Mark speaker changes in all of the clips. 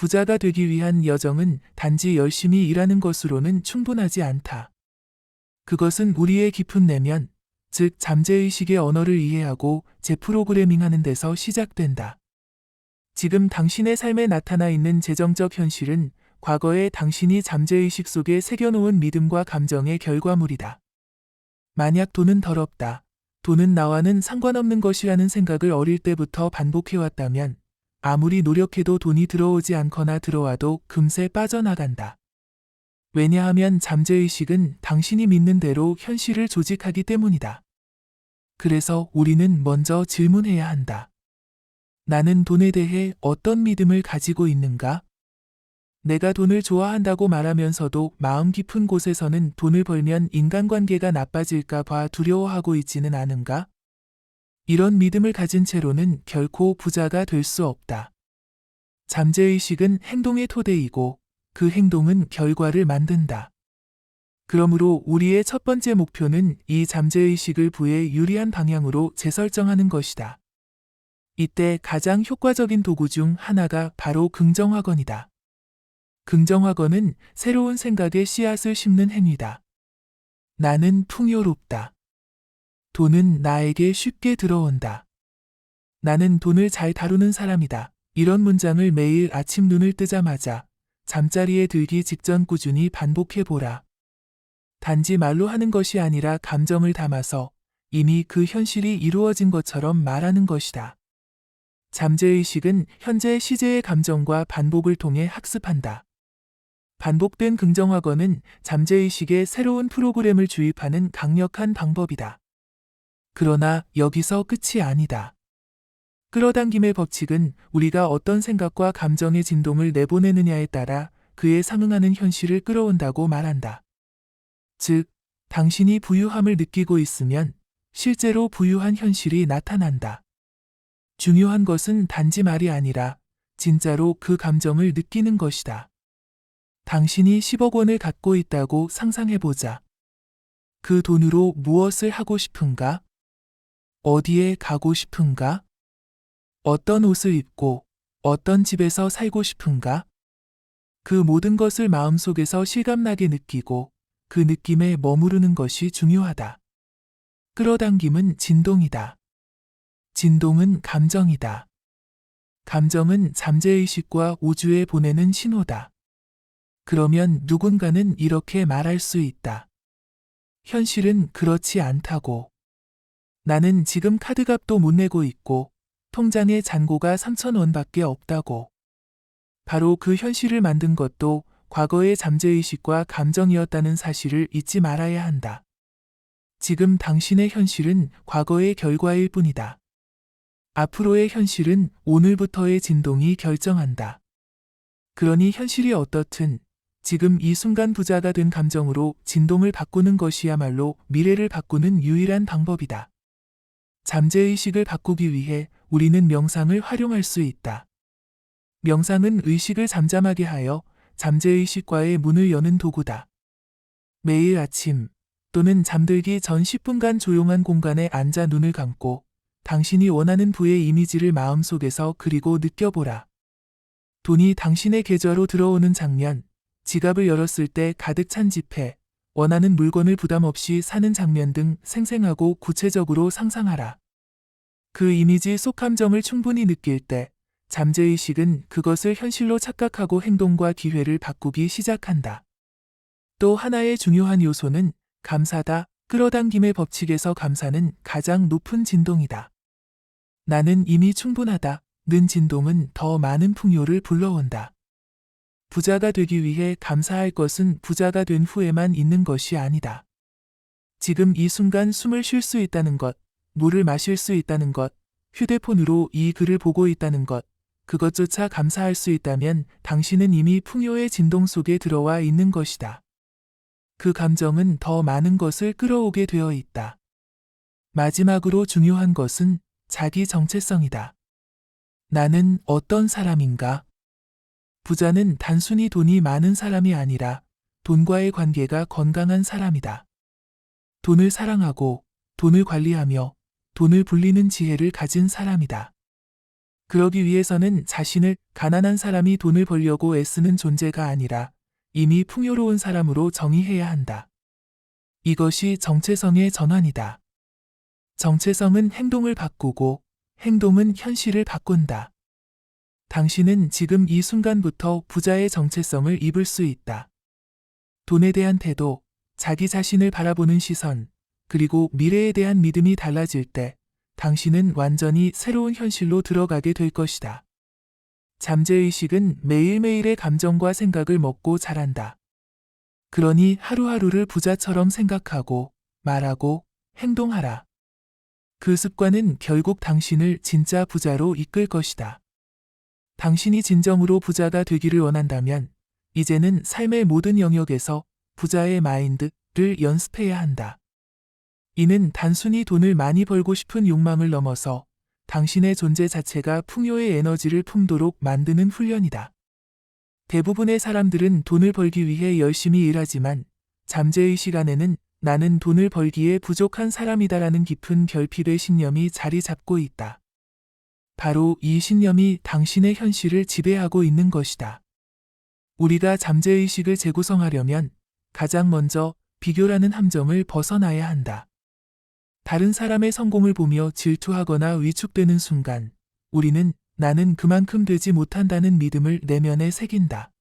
Speaker 1: 부자가 되기 위한 여정은 단지 열심히 일하는 것으로는 충분하지 않다. 그것은 우리의 깊은 내면, 즉 잠재의식의 언어를 이해하고 재프로그래밍하는 데서 시작된다. 지금 당신의 삶에 나타나 있는 재정적 현실은 과거에 당신이 잠재의식 속에 새겨놓은 믿음과 감정의 결과물이다. 만약 돈은 더럽다, 돈은 나와는 상관없는 것이라는 생각을 어릴 때부터 반복해왔다면 아무리 노력해도 돈이 들어오지 않거나 들어와도 금세 빠져나간다. 왜냐하면 잠재의식은 당신이 믿는 대로 현실을 조직하기 때문이다. 그래서 우리는 먼저 질문해야 한다. 나는 돈에 대해 어떤 믿음을 가지고 있는가? 내가 돈을 좋아한다고 말하면서도 마음 깊은 곳에서는 돈을 벌면 인간관계가 나빠질까 봐 두려워하고 있지는 않은가? 이런 믿음을 가진 채로는 결코 부자가 될 수 없다. 잠재의식은 행동의 토대이고 그 행동은 결과를 만든다. 그러므로 우리의 첫 번째 목표는 이 잠재의식을 부에 유리한 방향으로 재설정하는 것이다. 이때 가장 효과적인 도구 중 하나가 바로 긍정확언이다. 긍정확언은 새로운 생각의 씨앗을 심는 행위다. 나는 풍요롭다. 돈은 나에게 쉽게 들어온다. 나는 돈을 잘 다루는 사람이다. 이런 문장을 매일 아침 눈을 뜨자마자 잠자리에 들기 직전 꾸준히 반복해보라. 단지 말로 하는 것이 아니라 감정을 담아서 이미 그 현실이 이루어진 것처럼 말하는 것이다. 잠재의식은 현재 시제의 감정과 반복을 통해 학습한다. 반복된 긍정확언은 잠재의식에 새로운 프로그램을 주입하는 강력한 방법이다. 그러나 여기서 끝이 아니다. 끌어당김의 법칙은 우리가 어떤 생각과 감정의 진동을 내보내느냐에 따라 그에 상응하는 현실을 끌어온다고 말한다. 즉, 당신이 부유함을 느끼고 있으면 실제로 부유한 현실이 나타난다. 중요한 것은 단지 말이 아니라 진짜로 그 감정을 느끼는 것이다. 당신이 10억 원을 갖고 있다고 상상해보자. 그 돈으로 무엇을 하고 싶은가? 어디에 가고 싶은가? 어떤 옷을 입고 어떤 집에서 살고 싶은가? 그 모든 것을 마음속에서 실감나게 느끼고 그 느낌에 머무르는 것이 중요하다. 끌어당김은 진동이다. 진동은 감정이다. 감정은 잠재의식과 우주에 보내는 신호다. 그러면 누군가는 이렇게 말할 수 있다. 현실은 그렇지 않다고. 나는 지금 카드값도 못 내고 있고 통장에 잔고가 3,000원밖에 없다고. 바로 그 현실을 만든 것도 과거의 잠재의식과 감정이었다는 사실을 잊지 말아야 한다. 지금 당신의 현실은 과거의 결과일 뿐이다. 앞으로의 현실은 오늘부터의 진동이 결정한다. 그러니 현실이 어떻든 지금 이 순간 부자가 된 감정으로 진동을 바꾸는 것이야말로 미래를 바꾸는 유일한 방법이다. 잠재의식을 바꾸기 위해 우리는 명상을 활용할 수 있다. 명상은 의식을 잠잠하게 하여 잠재의식과의 문을 여는 도구다. 매일 아침 또는 잠들기 전 10분간 조용한 공간에 앉아 눈을 감고 당신이 원하는 부의 이미지를 마음속에서 그리고 느껴보라. 돈이 당신의 계좌로 들어오는 장면, 지갑을 열었을 때 가득 찬 지폐, 원하는 물건을 부담 없이 사는 장면 등 생생하고 구체적으로 상상하라. 그 이미지 속 감정을 충분히 느낄 때 잠재의식은 그것을 현실로 착각하고 행동과 기회를 바꾸기 시작한다. 또 하나의 중요한 요소는 감사다. 끌어당김의 법칙에서 감사는 가장 높은 진동이다. 나는 이미 충분하다. 는 진동은 더 많은 풍요를 불러온다. 부자가 되기 위해 감사할 것은 부자가 된 후에만 있는 것이 아니다. 지금 이 순간 숨을 쉴 수 있다는 것, 물을 마실 수 있다는 것, 휴대폰으로 이 글을 보고 있다는 것, 그것조차 감사할 수 있다면 당신은 이미 풍요의 진동 속에 들어와 있는 것이다. 그 감정은 더 많은 것을 끌어오게 되어 있다. 마지막으로 중요한 것은 자기 정체성이다. 나는 어떤 사람인가? 부자는 단순히 돈이 많은 사람이 아니라 돈과의 관계가 건강한 사람이다. 돈을 사랑하고 돈을 관리하며 돈을 불리는 지혜를 가진 사람이다. 그러기 위해서는 자신을 가난한 사람이 돈을 벌려고 애쓰는 존재가 아니라 이미 풍요로운 사람으로 정의해야 한다. 이것이 정체성의 전환이다. 정체성은 행동을 바꾸고 행동은 현실을 바꾼다. 당신은 지금 이 순간부터 부자의 정체성을 입을 수 있다. 돈에 대한 태도, 자기 자신을 바라보는 시선, 그리고 미래에 대한 믿음이 달라질 때 당신은 완전히 새로운 현실로 들어가게 될 것이다. 잠재의식은 매일매일의 감정과 생각을 먹고 자란다. 그러니 하루하루를 부자처럼 생각하고 말하고 행동하라. 그 습관은 결국 당신을 진짜 부자로 이끌 것이다. 당신이 진정으로 부자가 되기를 원한다면 이제는 삶의 모든 영역에서 부자의 마인드를 연습해야 한다. 이는 단순히 돈을 많이 벌고 싶은 욕망을 넘어서 당신의 존재 자체가 풍요의 에너지를 품도록 만드는 훈련이다. 대부분의 사람들은 돈을 벌기 위해 열심히 일하지만 잠재의식 안에는 나는 돈을 벌기에 부족한 사람이다라는 깊은 결핍의 신념이 자리 잡고 있다. 바로 이 신념이 당신의 현실을 지배하고 있는 것이다. 우리가 잠재의식을 재구성하려면 가장 먼저 비교라는 함정을 벗어나야 한다. 다른 사람의 성공을 보며 질투하거나 위축되는 순간 우리는 나는 그만큼 되지 못한다는 믿음을 내면에 새긴다.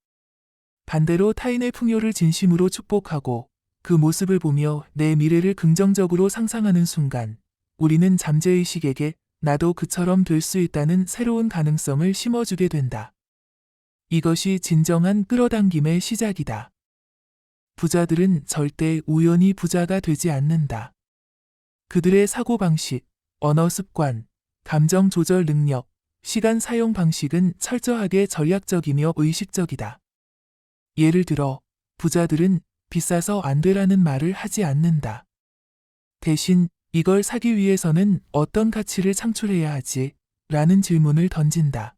Speaker 1: 반대로 타인의 풍요를 진심으로 축복하고 그 모습을 보며 내 미래를 긍정적으로 상상하는 순간 우리는 잠재의식에게 나도 그처럼 될 수 있다는 새로운 가능성을 심어주게 된다. 이것이 진정한 끌어당김의 시작이다. 부자들은 절대 우연히 부자가 되지 않는다. 그들의 사고방식, 언어 습관, 감정 조절 능력, 시간 사용 방식은 철저하게 전략적이며 의식적이다. 예를 들어, 부자들은 비싸서 안 되라는 말을 하지 않는다. 대신 이걸 사기 위해서는 어떤 가치를 창출해야 하지? 라는 질문을 던진다.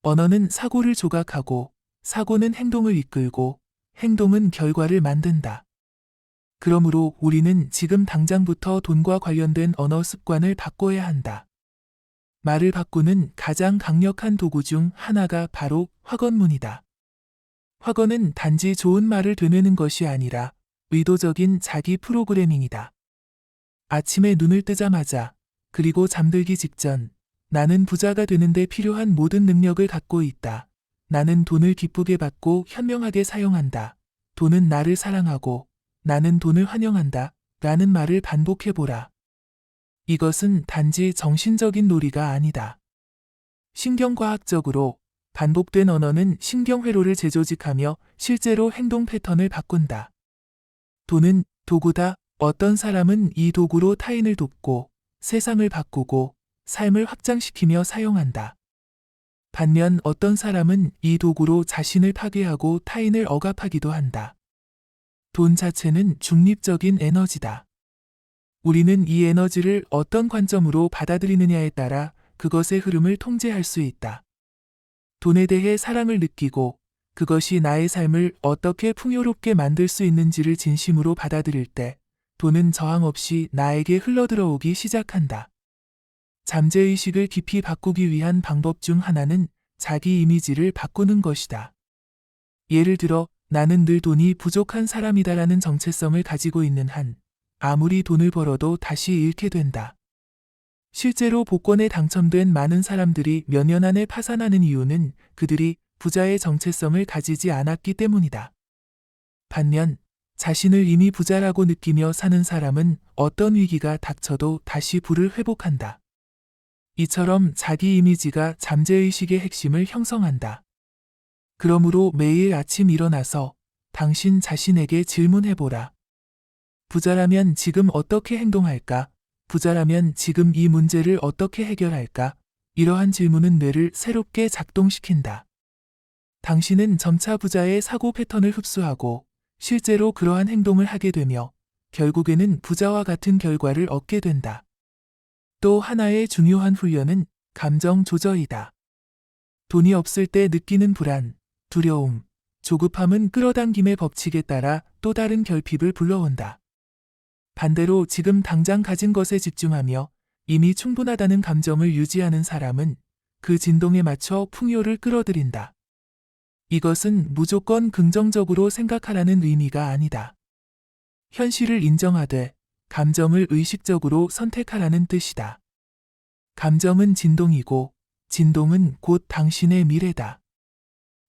Speaker 1: 언어는 사고를 조각하고, 사고는 행동을 이끌고, 행동은 결과를 만든다. 그러므로 우리는 지금 당장부터 돈과 관련된 언어 습관을 바꿔야 한다. 말을 바꾸는 가장 강력한 도구 중 하나가 바로 확언문이다. 확언은 단지 좋은 말을 되뇌는 것이 아니라 의도적인 자기 프로그래밍이다. 아침에 눈을 뜨자마자 그리고 잠들기 직전 나는 부자가 되는데 필요한 모든 능력을 갖고 있다. 나는 돈을 기쁘게 받고 현명하게 사용한다. 돈은 나를 사랑하고 나는 돈을 환영한다. 라는 말을 반복해보라. 이것은 단지 정신적인 놀이가 아니다. 신경과학적으로 반복된 언어는 신경회로를 재조직하며 실제로 행동 패턴을 바꾼다. 돈은 도구다. 어떤 사람은 이 도구로 타인을 돕고 세상을 바꾸고 삶을 확장시키며 사용한다. 반면 어떤 사람은 이 도구로 자신을 파괴하고 타인을 억압하기도 한다. 돈 자체는 중립적인 에너지다. 우리는 이 에너지를 어떤 관점으로 받아들이느냐에 따라 그것의 흐름을 통제할 수 있다. 돈에 대해 사랑을 느끼고 그것이 나의 삶을 어떻게 풍요롭게 만들 수 있는지를 진심으로 받아들일 때 돈은 저항 없이 나에게 흘러들어오기 시작한다. 잠재의식을 깊이 바꾸기 위한 방법 중 하나는 자기 이미지를 바꾸는 것이다. 예를 들어 나는 늘 돈이 부족한 사람이다라는 정체성을 가지고 있는 한 아무리 돈을 벌어도 다시 잃게 된다. 실제로 복권에 당첨된 많은 사람들이 몇 년 안에 파산하는 이유는 그들이 부자의 정체성을 가지지 않았기 때문이다. 반면 자신을 이미 부자라고 느끼며 사는 사람은 어떤 위기가 닥쳐도 다시 부를 회복한다. 이처럼 자기 이미지가 잠재의식의 핵심을 형성한다. 그러므로 매일 아침 일어나서 당신 자신에게 질문해보라. 부자라면 지금 어떻게 행동할까? 부자라면 지금 이 문제를 어떻게 해결할까? 이러한 질문은 뇌를 새롭게 작동시킨다. 당신은 점차 부자의 사고 패턴을 흡수하고 실제로 그러한 행동을 하게 되며 결국에는 부자와 같은 결과를 얻게 된다. 또 하나의 중요한 훈련은 감정 조절이다. 돈이 없을 때 느끼는 불안, 두려움, 조급함은 끌어당김의 법칙에 따라 또 다른 결핍을 불러온다. 반대로 지금 당장 가진 것에 집중하며 이미 충분하다는 감정을 유지하는 사람은 그 진동에 맞춰 풍요를 끌어들인다. 이것은 무조건 긍정적으로 생각하라는 의미가 아니다. 현실을 인정하되 감정을 의식적으로 선택하라는 뜻이다. 감정은 진동이고 진동은 곧 당신의 미래다.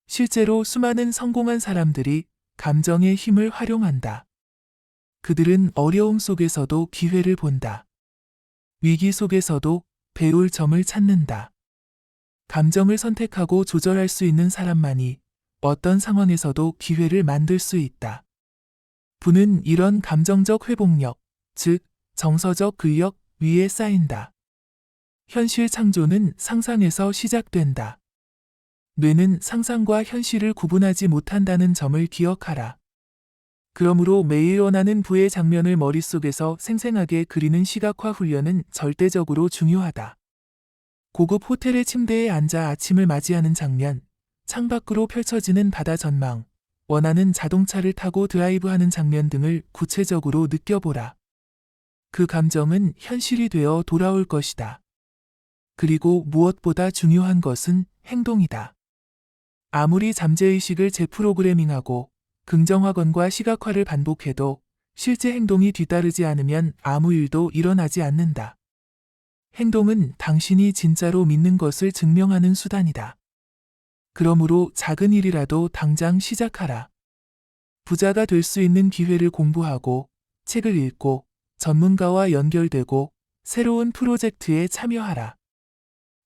Speaker 1: 실제로 수많은 성공한 사람들이 감정의 힘을 활용한다. 그들은 어려움 속에서도 기회를 본다. 위기 속에서도 배울 점을 찾는다. 감정을 선택하고 조절할 수 있는 사람만이 어떤 상황에서도 기회를 만들 수 있다. 부는 이런 감정적 회복력, 즉 정서적 근력 위에 쌓인다. 현실 창조는 상상에서 시작된다. 뇌는 상상과 현실을 구분하지 못한다는 점을 기억하라. 그러므로 매일 원하는 부의 장면을 머릿속에서 생생하게 그리는 시각화 훈련은 절대적으로 중요하다. 고급 호텔의 침대에 앉아 아침을 맞이하는 장면, 창밖으로 펼쳐지는 바다 전망, 원하는 자동차를 타고 드라이브하는 장면 등을 구체적으로 느껴보라. 그 감정은 현실이 되어 돌아올 것이다. 그리고 무엇보다 중요한 것은 행동이다. 아무리 잠재의식을 재프로그래밍하고 긍정확언과 시각화를 반복해도 실제 행동이 뒤따르지 않으면 아무 일도 일어나지 않는다. 행동은 당신이 진짜로 믿는 것을 증명하는 수단이다. 그러므로 작은 일이라도 당장 시작하라. 부자가 될 수 있는 기회를 공부하고 책을 읽고 전문가와 연결되고 새로운 프로젝트에 참여하라.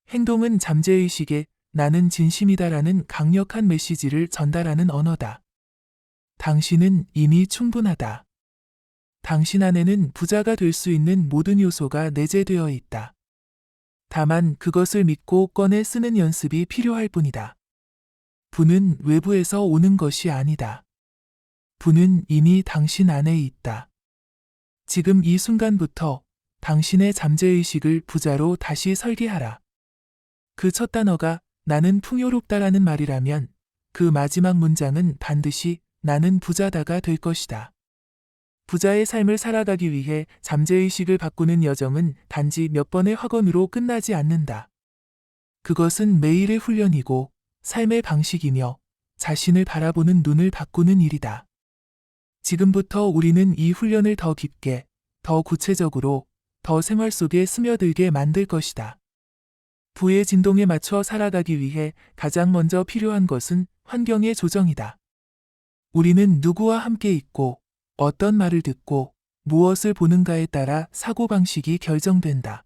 Speaker 1: 행동은 잠재의식에 나는 진심이다라는 강력한 메시지를 전달하는 언어다. 당신은 이미 충분하다. 당신 안에는 부자가 될 수 있는 모든 요소가 내재되어 있다. 다만 그것을 믿고 꺼내 쓰는 연습이 필요할 뿐이다. 부는 외부에서 오는 것이 아니다. 부는 이미 당신 안에 있다. 지금 이 순간부터 당신의 잠재의식을 부자로 다시 설계하라. 그 첫 단어가 나는 풍요롭다라는 말이라면 그 마지막 문장은 반드시 나는 부자다가 될 것이다. 부자의 삶을 살아가기 위해 잠재의식을 바꾸는 여정은 단지 몇 번의 확언으로 끝나지 않는다. 그것은 매일의 훈련이고 삶의 방식이며 자신을 바라보는 눈을 바꾸는 일이다. 지금부터 우리는 이 훈련을 더 깊게, 더 구체적으로, 더 생활 속에 스며들게 만들 것이다. 부의 진동에 맞춰 살아가기 위해 가장 먼저 필요한 것은 환경의 조정이다. 우리는 누구와 함께 있고 어떤 말을 듣고 무엇을 보는가에 따라 사고방식이 결정된다.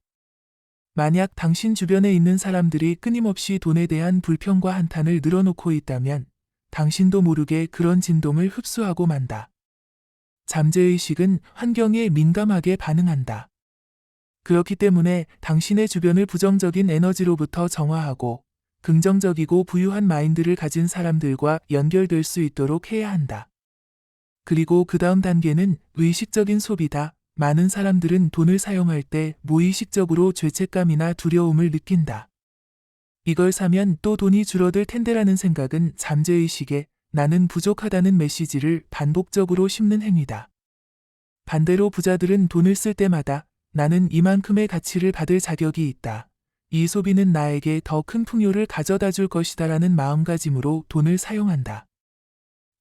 Speaker 1: 만약 당신 주변에 있는 사람들이 끊임없이 돈에 대한 불평과 한탄을 늘어놓고 있다면 당신도 모르게 그런 진동을 흡수하고 만다. 잠재의식은 환경에 민감하게 반응한다. 그렇기 때문에 당신의 주변을 부정적인 에너지로부터 정화하고 긍정적이고 부유한 마인드를 가진 사람들과 연결될 수 있도록 해야 한다. 그리고 그 다음 단계는 의식적인 소비다. 많은 사람들은 돈을 사용할 때 무의식적으로 죄책감이나 두려움을 느낀다. 이걸 사면 또 돈이 줄어들 텐데라는 생각은 잠재의식에 나는 부족하다는 메시지를 반복적으로 심는 행위다. 반대로 부자들은 돈을 쓸 때마다 나는 이만큼의 가치를 받을 자격이 있다. 이 소비는 나에게 더 큰 풍요를 가져다 줄 것이다라는 마음가짐으로 돈을 사용한다.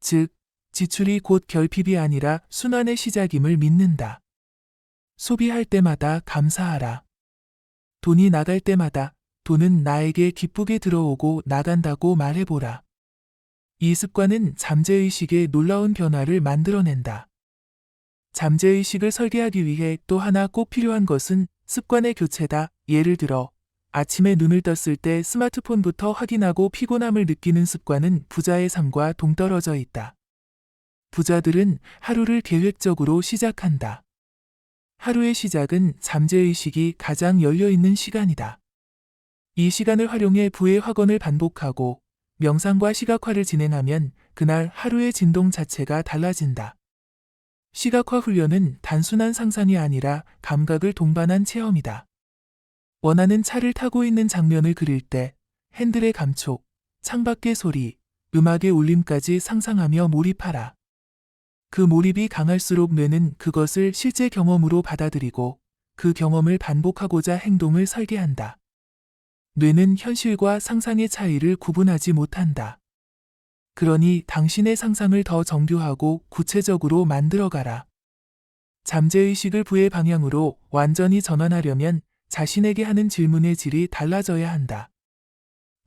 Speaker 1: 즉, 지출이 곧 결핍이 아니라 순환의 시작임을 믿는다. 소비할 때마다 감사하라. 돈이 나갈 때마다 돈은 나에게 기쁘게 들어오고 나간다고 말해보라. 이 습관은 잠재의식의 놀라운 변화를 만들어낸다. 잠재의식을 설계하기 위해 또 하나 꼭 필요한 것은 습관의 교체다. 예를 들어 아침에 눈을 떴을 때 스마트폰부터 확인하고 피곤함을 느끼는 습관은 부자의 삶과 동떨어져 있다. 부자들은 하루를 계획적으로 시작한다. 하루의 시작은 잠재의식이 가장 열려있는 시간이다. 이 시간을 활용해 부의 확언을 반복하고 명상과 시각화를 진행하면 그날 하루의 진동 자체가 달라진다. 시각화 훈련은 단순한 상상이 아니라 감각을 동반한 체험이다. 원하는 차를 타고 있는 장면을 그릴 때 핸들의 감촉, 창밖의 소리, 음악의 울림까지 상상하며 몰입하라. 그 몰입이 강할수록 뇌는 그것을 실제 경험으로 받아들이고 그 경험을 반복하고자 행동을 설계한다. 뇌는 현실과 상상의 차이를 구분하지 못한다. 그러니 당신의 상상을 더 정교하고 구체적으로 만들어가라. 잠재의식을 부의 방향으로 완전히 전환하려면 자신에게 하는 질문의 질이 달라져야 한다.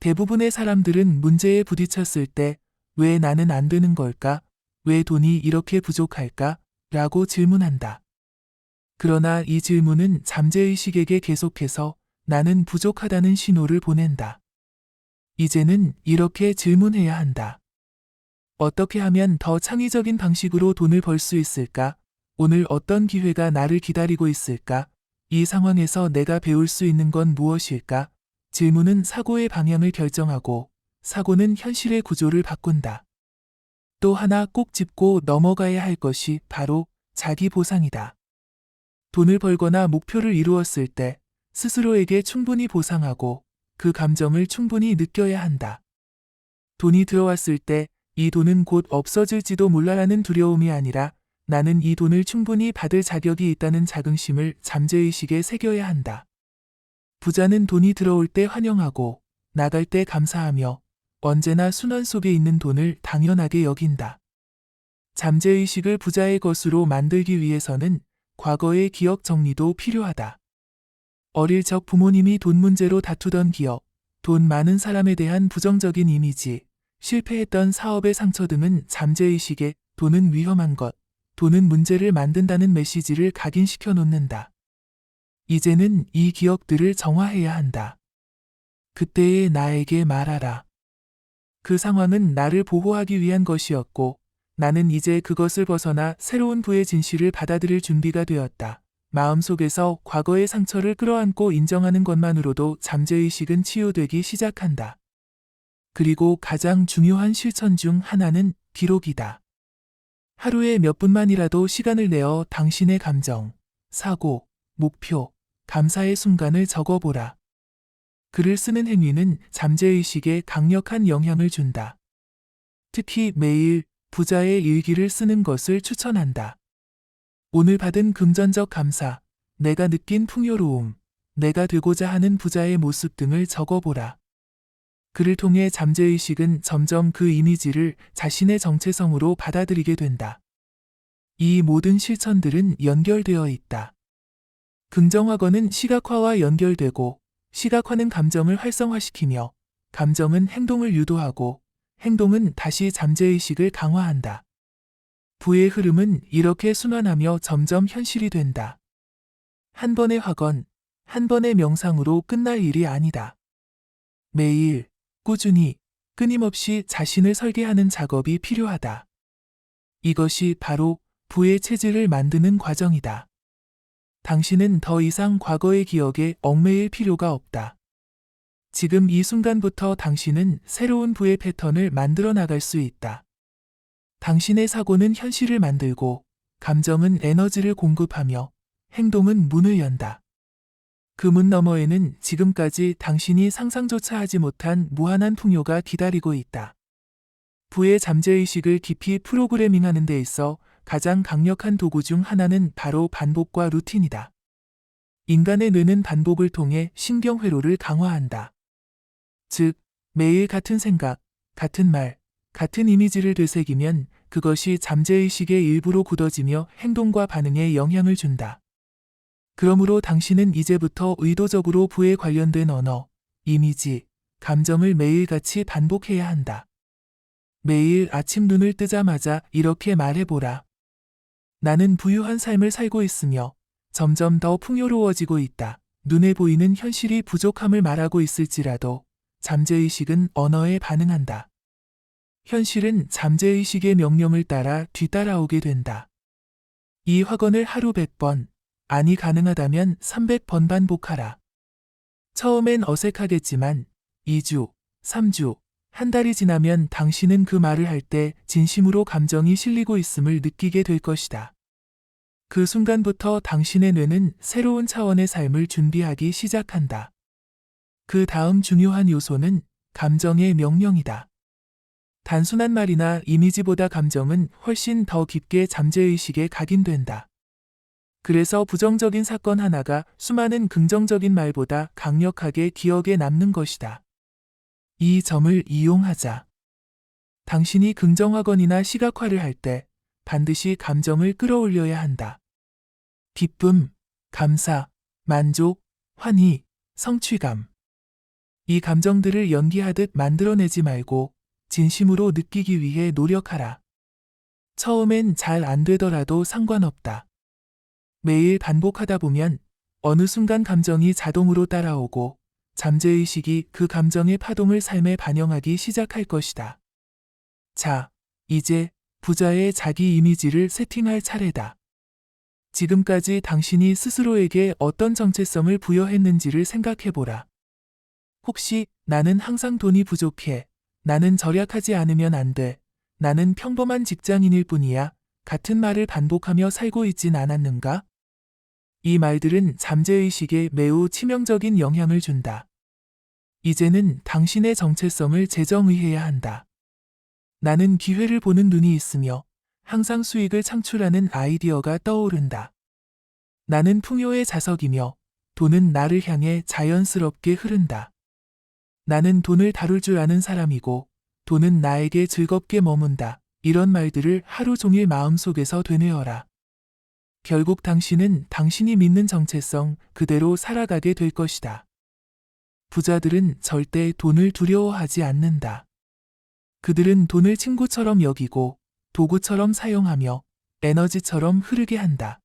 Speaker 1: 대부분의 사람들은 문제에 부딪혔을 때 왜 나는 안 되는 걸까? 왜 돈이 이렇게 부족할까? 라고 질문한다. 그러나 이 질문은 잠재의식에게 계속해서 나는 부족하다는 신호를 보낸다. 이제는 이렇게 질문해야 한다. 어떻게 하면 더 창의적인 방식으로 돈을 벌 수 있을까? 오늘 어떤 기회가 나를 기다리고 있을까? 이 상황에서 내가 배울 수 있는 건 무엇일까? 질문은 사고의 방향을 결정하고 사고는 현실의 구조를 바꾼다. 또 하나 꼭 짚고 넘어가야 할 것이 바로 자기 보상이다. 돈을 벌거나 목표를 이루었을 때 스스로에게 충분히 보상하고 그 감정을 충분히 느껴야 한다. 돈이 들어왔을 때 이 돈은 곧 없어질지도 몰라라는 두려움이 아니라 나는 이 돈을 충분히 받을 자격이 있다는 자긍심을 잠재의식에 새겨야 한다. 부자는 돈이 들어올 때 환영하고 나갈 때 감사하며 언제나 순환 속에 있는 돈을 당연하게 여긴다. 잠재의식을 부자의 것으로 만들기 위해서는 과거의 기억 정리도 필요하다. 어릴 적 부모님이 돈 문제로 다투던 기억, 돈 많은 사람에 대한 부정적인 이미지, 실패했던 사업의 상처 등은 잠재의식에 돈은 위험한 것, 돈은 문제를 만든다는 메시지를 각인시켜 놓는다. 이제는 이 기억들을 정화해야 한다. 그때의 나에게 말하라. 그 상황은 나를 보호하기 위한 것이었고 나는 이제 그것을 벗어나 새로운 부의 진실을 받아들일 준비가 되었다. 마음속에서 과거의 상처를 끌어안고 인정하는 것만으로도 잠재의식은 치유되기 시작한다. 그리고 가장 중요한 실천 중 하나는 기록이다. 하루에 몇 분만이라도 시간을 내어 당신의 감정, 사고, 목표, 감사의 순간을 적어보라. 글을 쓰는 행위는 잠재의식에 강력한 영향을 준다. 특히 매일 부자의 일기를 쓰는 것을 추천한다. 오늘 받은 금전적 감사, 내가 느낀 풍요로움, 내가 되고자 하는 부자의 모습 등을 적어보라. 그를 통해 잠재의식은 점점 그 이미지를 자신의 정체성으로 받아들이게 된다. 이 모든 실천들은 연결되어 있다. 긍정화건은 시각화와 연결되고 시각화는 감정을 활성화시키며 감정은 행동을 유도하고 행동은 다시 잠재의식을 강화한다. 부의 흐름은 이렇게 순환하며 점점 현실이 된다. 한 번의 확언, 한 번의 명상으로 끝날 일이 아니다. 매일, 꾸준히, 끊임없이 자신을 설계하는 작업이 필요하다. 이것이 바로 부의 체질을 만드는 과정이다. 당신은 더 이상 과거의 기억에 얽매일 필요가 없다. 지금 이 순간부터 당신은 새로운 부의 패턴을 만들어 나갈 수 있다. 당신의 사고는 현실을 만들고, 감정은 에너지를 공급하며, 행동은 문을 연다. 그 문 너머에는 지금까지 당신이 상상조차 하지 못한 무한한 풍요가 기다리고 있다. 부의 잠재의식을 깊이 프로그래밍하는 데 있어 가장 강력한 도구 중 하나는 바로 반복과 루틴이다. 인간의 뇌는 반복을 통해 신경회로를 강화한다. 즉, 매일 같은 생각, 같은 말, 같은 이미지를 되새기면 그것이 잠재의식의 일부로 굳어지며 행동과 반응에 영향을 준다. 그러므로 당신은 이제부터 의도적으로 부에 관련된 언어, 이미지, 감정을 매일같이 반복해야 한다. 매일 아침 눈을 뜨자마자 이렇게 말해보라. 나는 부유한 삶을 살고 있으며 점점 더 풍요로워지고 있다. 눈에 보이는 현실이 부족함을 말하고 있을지라도 잠재의식은 언어에 반응한다. 현실은 잠재의식의 명령을 따라 뒤따라오게 된다. 이 확언을 하루 100번, 아니 가능하다면 300번 반복하라. 처음엔 어색하겠지만 2주, 3주, 한 달이 지나면 당신은 그 말을 할 때 진심으로 감정이 실리고 있음을 느끼게 될 것이다. 그 순간부터 당신의 뇌는 새로운 차원의 삶을 준비하기 시작한다. 그 다음 중요한 요소는 감정의 명령이다. 단순한 말이나 이미지보다 감정은 훨씬 더 깊게 잠재의식에 각인된다. 그래서 부정적인 사건 하나가 수많은 긍정적인 말보다 강력하게 기억에 남는 것이다. 이 점을 이용하자. 당신이 긍정하거나 시각화를 할 때 반드시 감정을 끌어올려야 한다. 기쁨, 감사, 만족, 환희, 성취감. 이 감정들을 연기하듯 만들어내지 말고 진심으로 느끼기 위해 노력하라. 처음엔 잘 안 되더라도 상관없다. 매일 반복하다 보면 어느 순간 감정이 자동으로 따라오고 잠재의식이 그 감정의 파동을 삶에 반영하기 시작할 것이다. 자, 이제 부자의 자기 이미지를 세팅할 차례다. 지금까지 당신이 스스로에게 어떤 정체성을 부여했는지를 생각해보라. 혹시 나는 항상 돈이 부족해, 나는 절약하지 않으면 안 돼, 나는 평범한 직장인일 뿐이야 같은 말을 반복하며 살고 있진 않았는가? 이 말들은 잠재의식에 매우 치명적인 영향을 준다. 이제는 당신의 정체성을 재정의해야 한다. 나는 기회를 보는 눈이 있으며 항상 수익을 창출하는 아이디어가 떠오른다. 나는 풍요의 자석이며 돈은 나를 향해 자연스럽게 흐른다. 나는 돈을 다룰 줄 아는 사람이고 돈은 나에게 즐겁게 머문다. 이런 말들을 하루 종일 마음속에서 되뇌어라. 결국 당신은 당신이 믿는 정체성 그대로 살아가게 될 것이다. 부자들은 절대 돈을 두려워하지 않는다. 그들은 돈을 친구처럼 여기고 도구처럼 사용하며 에너지처럼 흐르게 한다.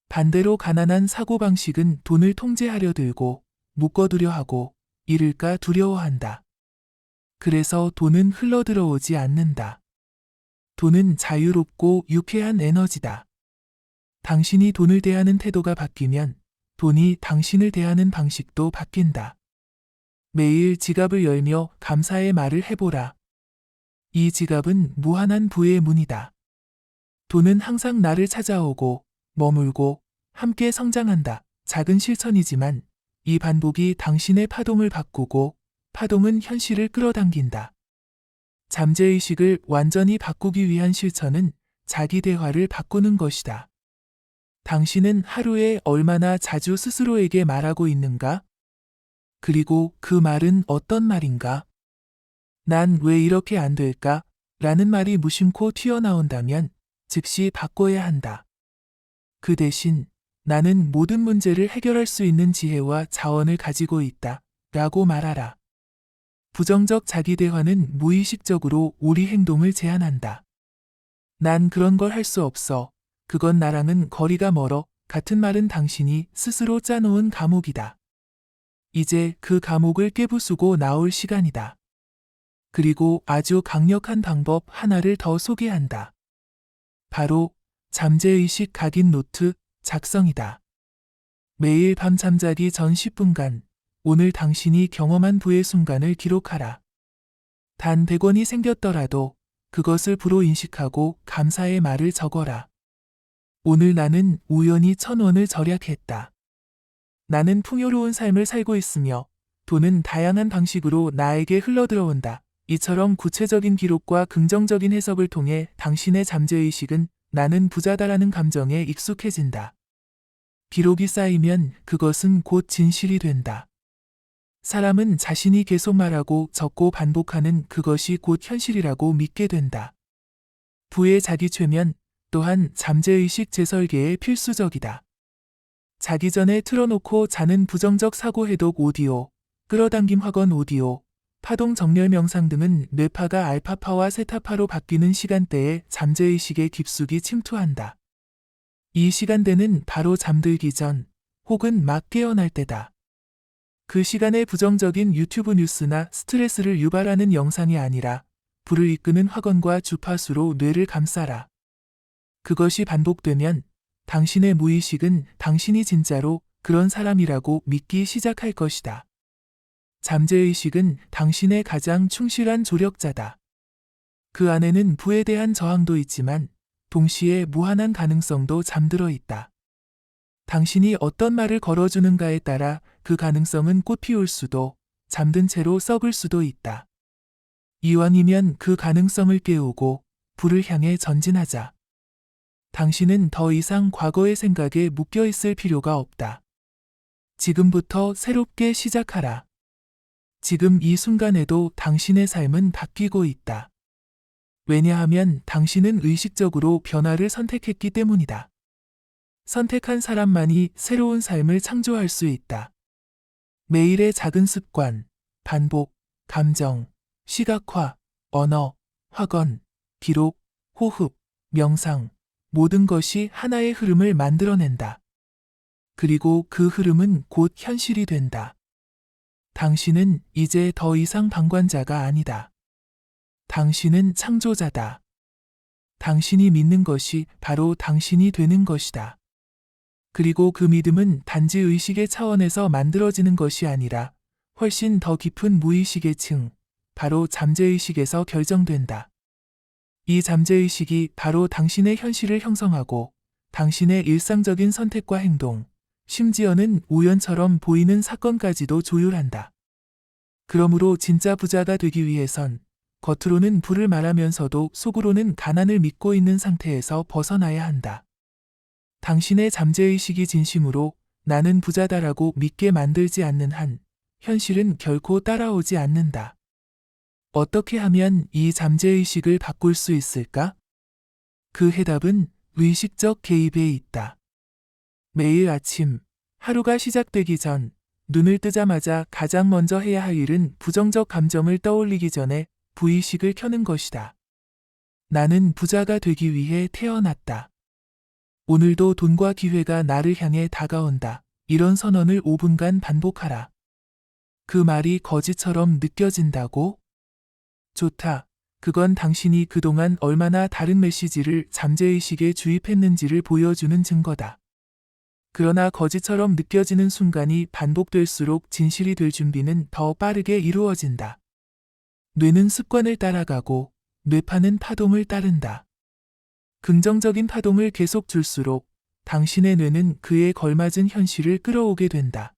Speaker 1: 반대로 가난한 사고방식은 돈을 통제하려 들고 묶어두려 하고 잃을까 두려워한다. 그래서 돈은 흘러들어오지 않는다. 돈은 자유롭고 유쾌한 에너지다. 당신이 돈을 대하는 태도가 바뀌면 돈이 당신을 대하는 방식도 바뀐다. 매일 지갑을 열며 감사의 말을 해보라. 이 지갑은 무한한 부의 문이다. 돈은 항상 나를 찾아오고 머물고 함께 성장한다. 작은 실천이지만 이 반복이 당신의 파동을 바꾸고 파동은 현실을 끌어당긴다. 잠재의식을 완전히 바꾸기 위한 실천은 자기 대화를 바꾸는 것이다. 당신은 하루에 얼마나 자주 스스로에게 말하고 있는가? 그리고 그 말은 어떤 말인가? 난 왜 이렇게 안 될까? 라는 말이 무심코 튀어나온다면 즉시 바꿔야 한다. 그 대신 나는 모든 문제를 해결할 수 있는 지혜와 자원을 가지고 있다. 라고 말하라. 부정적 자기 대화는 무의식적으로 우리 행동을 제한한다. 난 그런 걸 할 수 없어. 그건 나랑은 거리가 멀어. 같은 말은 당신이 스스로 짜놓은 감옥이다. 이제 그 감옥을 깨부수고 나올 시간이다. 그리고 아주 강력한 방법 하나를 더 소개한다. 바로 잠재의식 각인 노트 작성이다. 매일 밤 잠자기 전 10분간 오늘 당신이 경험한 부의 순간을 기록하라. 단 100원이 생겼더라도 그것을 부로 인식하고 감사의 말을 적어라. 오늘 나는 우연히 1000원을 절약했다. 나는 풍요로운 삶을 살고 있으며 돈은 다양한 방식으로 나에게 흘러들어온다. 이처럼 구체적인 기록과 긍정적인 해석을 통해 당신의 잠재의식은 나는 부자다라는 감정에 익숙해진다. 기록이 쌓이면 그것은 곧 진실이 된다. 사람은 자신이 계속 말하고 적고 반복하는 그것이 곧 현실이라고 믿게 된다. 부의 자기 최면 또한 잠재의식 재설계에 필수적이다. 자기 전에 틀어놓고 자는 부정적 사고 해독 오디오, 끌어당김 확언 오디오, 파동 정렬 명상 등은 뇌파가 알파파와 세타파로 바뀌는 시간대에 잠재의식의 깊숙이 침투한다. 이 시간대는 바로 잠들기 전 혹은 막 깨어날 때다. 그 시간에 부정적인 유튜브 뉴스나 스트레스를 유발하는 영상이 아니라 불을 이끄는 확언과 주파수로 뇌를 감싸라. 그것이 반복되면 당신의 무의식은 당신이 진짜로 그런 사람이라고 믿기 시작할 것이다. 잠재의식은 당신의 가장 충실한 조력자다. 그 안에는 부에 대한 저항도 있지만 동시에 무한한 가능성도 잠들어 있다. 당신이 어떤 말을 걸어주는가에 따라 그 가능성은 꽃피울 수도 잠든 채로 썩을 수도 있다. 이왕이면 그 가능성을 깨우고 불을 향해 전진하자. 당신은 더 이상 과거의 생각에 묶여 있을 필요가 없다. 지금부터 새롭게 시작하라. 지금 이 순간에도 당신의 삶은 바뀌고 있다. 왜냐하면 당신은 의식적으로 변화를 선택했기 때문이다. 선택한 사람만이 새로운 삶을 창조할 수 있다. 매일의 작은 습관, 반복, 감정, 시각화, 언어, 확언, 기록, 호흡, 명상, 모든 것이 하나의 흐름을 만들어낸다. 그리고 그 흐름은 곧 현실이 된다. 당신은 이제 더 이상 방관자가 아니다. 당신은 창조자다. 당신이 믿는 것이 바로 당신이 되는 것이다. 그리고 그 믿음은 단지 의식의 차원에서 만들어지는 것이 아니라 훨씬 더 깊은 무의식의 층, 바로 잠재의식에서 결정된다. 이 잠재의식이 바로 당신의 현실을 형성하고 당신의 일상적인 선택과 행동, 심지어는 우연처럼 보이는 사건까지도 조율한다. 그러므로 진짜 부자가 되기 위해선 겉으로는 부를 말하면서도 속으로는 가난을 믿고 있는 상태에서 벗어나야 한다. 당신의 잠재의식이 진심으로 나는 부자다라고 믿게 만들지 않는 한 현실은 결코 따라오지 않는다. 어떻게 하면 이 잠재의식을 바꿀 수 있을까? 그 해답은 의식적 개입에 있다. 매일 아침, 하루가 시작되기 전, 눈을 뜨자마자 가장 먼저 해야 할 일은 부정적 감정을 떠올리기 전에 부의식을 켜는 것이다. 나는 부자가 되기 위해 태어났다. 오늘도 돈과 기회가 나를 향해 다가온다. 이런 선언을 5분간 반복하라. 그 말이 거짓처럼 느껴진다고? 좋다. 그건 당신이 그동안 얼마나 다른 메시지를 잠재의식에 주입했는지를 보여주는 증거다. 그러나 거짓처럼 느껴지는 순간이 반복될수록 진실이 될 준비는 더 빠르게 이루어진다. 뇌는 습관을 따라가고 뇌파는 파동을 따른다. 긍정적인 파동을 계속 줄수록 당신의 뇌는 그에 걸맞은 현실을 끌어오게 된다.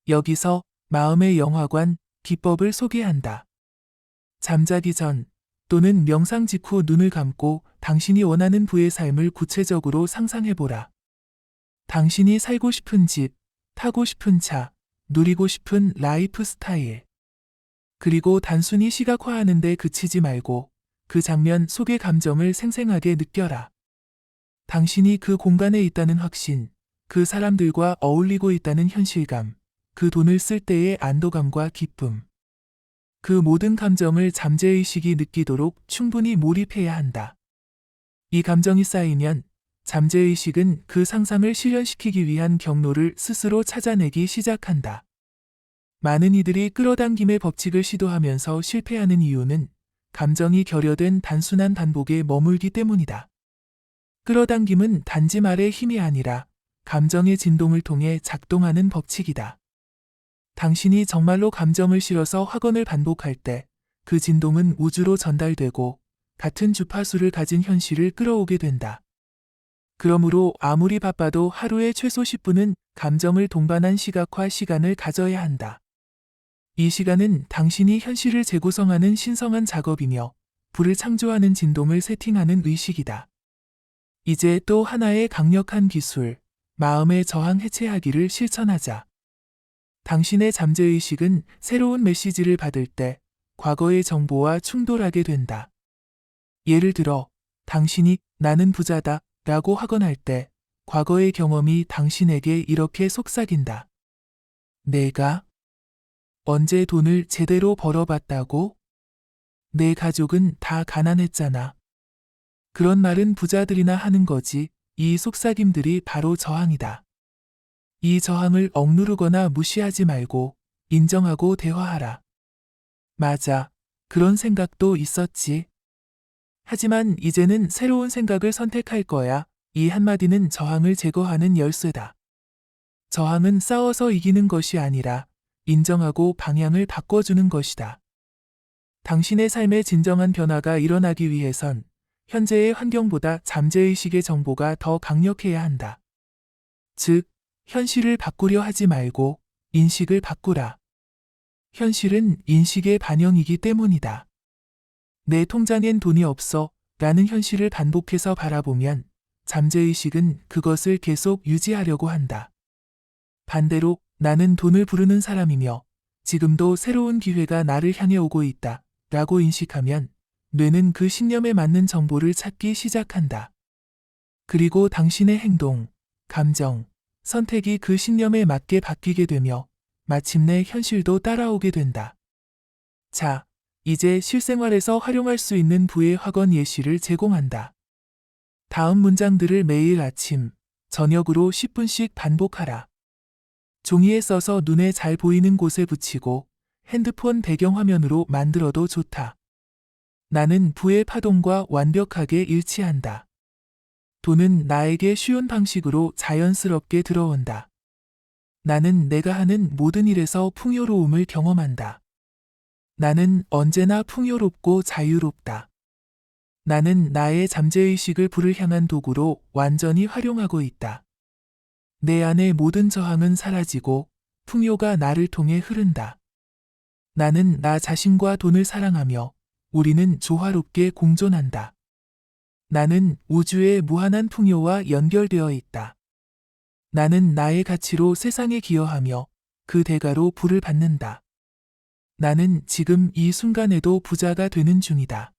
Speaker 1: 여기서 마음의 영화관, 기법을 소개한다. 잠자기 전 또는 명상 직후 눈을 감고 당신이 원하는 부의 삶을 구체적으로 상상해보라. 당신이 살고 싶은 집, 타고 싶은 차, 누리고 싶은 라이프 스타일. 그리고 단순히 시각화하는 데 그치지 말고 그 장면 속의 감정을 생생하게 느껴라. 당신이 그 공간에 있다는 확신, 그 사람들과 어울리고 있다는 현실감, 그 돈을 쓸 때의 안도감과 기쁨. 그 모든 감정을 잠재의식이 느끼도록 충분히 몰입해야 한다. 이 감정이 쌓이면 잠재의식은 그 상상을 실현시키기 위한 경로를 스스로 찾아내기 시작한다. 많은 이들이 끌어당김의 법칙을 시도하면서 실패하는 이유는 감정이 결여된 단순한 반복에 머물기 때문이다. 끌어당김은 단지 말의 힘이 아니라 감정의 진동을 통해 작동하는 법칙이다. 당신이 정말로 감정을 실어서 확언을 반복할 때 그 진동은 우주로 전달되고 같은 주파수를 가진 현실을 끌어오게 된다. 그러므로 아무리 바빠도 하루에 최소 10분은 감정을 동반한 시각화 시간을 가져야 한다. 이 시간은 당신이 현실을 재구성하는 신성한 작업이며 불을 창조하는 진동을 세팅하는 의식이다. 이제 또 하나의 강력한 기술, 마음의 저항 해체하기를 실천하자. 당신의 잠재의식은 새로운 메시지를 받을 때 과거의 정보와 충돌하게 된다. 예를 들어, 당신이 나는 부자다 라고 확언할 때 과거의 경험이 당신에게 이렇게 속삭인다. 내가 언제 돈을 제대로 벌어봤다고? 내 가족은 다 가난했잖아. 그런 말은 부자들이나 하는 거지. 이 속삭임들이 바로 저항이다. 이 저항을 억누르거나 무시하지 말고 인정하고 대화하라. 맞아. 그런 생각도 있었지. 하지만 이제는 새로운 생각을 선택할 거야. 이 한마디는 저항을 제거하는 열쇠다. 저항은 싸워서 이기는 것이 아니라 인정하고 방향을 바꿔주는 것이다. 당신의 삶의 진정한 변화가 일어나기 위해선 현재의 환경보다 잠재의식의 정보가 더 강력해야 한다. 즉, 현실을 바꾸려 하지 말고 인식을 바꾸라. 현실은 인식의 반영이기 때문이다. 내 통장엔 돈이 없어 라는 현실을 반복해서 바라보면 잠재의식은 그것을 계속 유지하려고 한다. 반대로 나는 돈을 부르는 사람이며 지금도 새로운 기회가 나를 향해 오고 있다 라고 인식하면 뇌는 그 신념에 맞는 정보를 찾기 시작한다. 그리고 당신의 행동, 감정, 선택이 그 신념에 맞게 바뀌게 되며 마침내 현실도 따라오게 된다. 자, 이제 실생활에서 활용할 수 있는 부의 확언 예시를 제공한다. 다음 문장들을 매일 아침, 저녁으로 10분씩 반복하라. 종이에 써서 눈에 잘 보이는 곳에 붙이고 핸드폰 배경화면으로 만들어도 좋다. 나는 부의 파동과 완벽하게 일치한다. 돈은 나에게 쉬운 방식으로 자연스럽게 들어온다. 나는 내가 하는 모든 일에서 풍요로움을 경험한다. 나는 언제나 풍요롭고 자유롭다. 나는 나의 잠재의식을 부를 향한 도구로 완전히 활용하고 있다. 내 안의 모든 저항은 사라지고 풍요가 나를 통해 흐른다. 나는 나 자신과 돈을 사랑하며 우리는 조화롭게 공존한다. 나는 우주의 무한한 풍요와 연결되어 있다. 나는 나의 가치로 세상에 기여하며 그 대가로 부를 받는다. 나는 지금 이 순간에도 부자가 되는 중이다.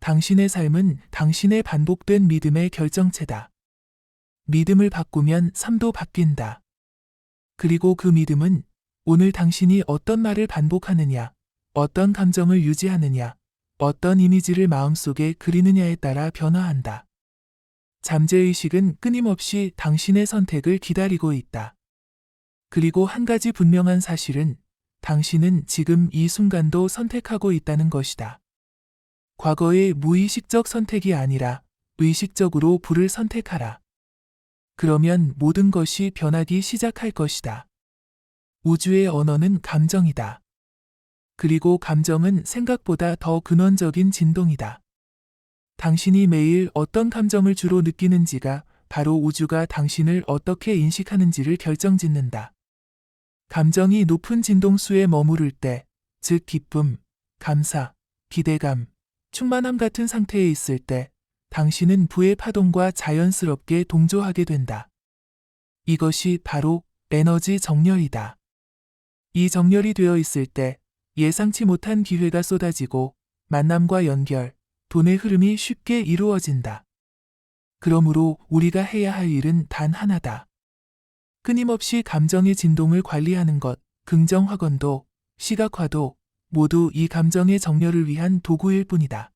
Speaker 1: 당신의 삶은 당신의 반복된 믿음의 결정체다. 믿음을 바꾸면 삶도 바뀐다. 그리고 그 믿음은 오늘 당신이 어떤 말을 반복하느냐, 어떤 감정을 유지하느냐, 어떤 이미지를 마음속에 그리느냐에 따라 변화한다. 잠재의식은 끊임없이 당신의 선택을 기다리고 있다. 그리고 한 가지 분명한 사실은 당신은 지금 이 순간도 선택하고 있다는 것이다. 과거의 무의식적 선택이 아니라 의식적으로 부를 선택하라. 그러면 모든 것이 변하기 시작할 것이다. 우주의 언어는 감정이다. 그리고 감정은 생각보다 더 근원적인 진동이다. 당신이 매일 어떤 감정을 주로 느끼는지가 바로 우주가 당신을 어떻게 인식하는지를 결정짓는다. 감정이 높은 진동수에 머무를 때, 즉 기쁨, 감사, 기대감, 충만함 같은 상태에 있을 때, 당신은 부의 파동과 자연스럽게 동조하게 된다. 이것이 바로 에너지 정렬이다. 이 정렬이 되어 있을 때 예상치 못한 기회가 쏟아지고 만남과 연결, 돈의 흐름이 쉽게 이루어진다. 그러므로 우리가 해야 할 일은 단 하나다. 끊임없이 감정의 진동을 관리하는 것, 긍정 확언도, 시각화도 모두 이 감정의 정렬을 위한 도구일 뿐이다.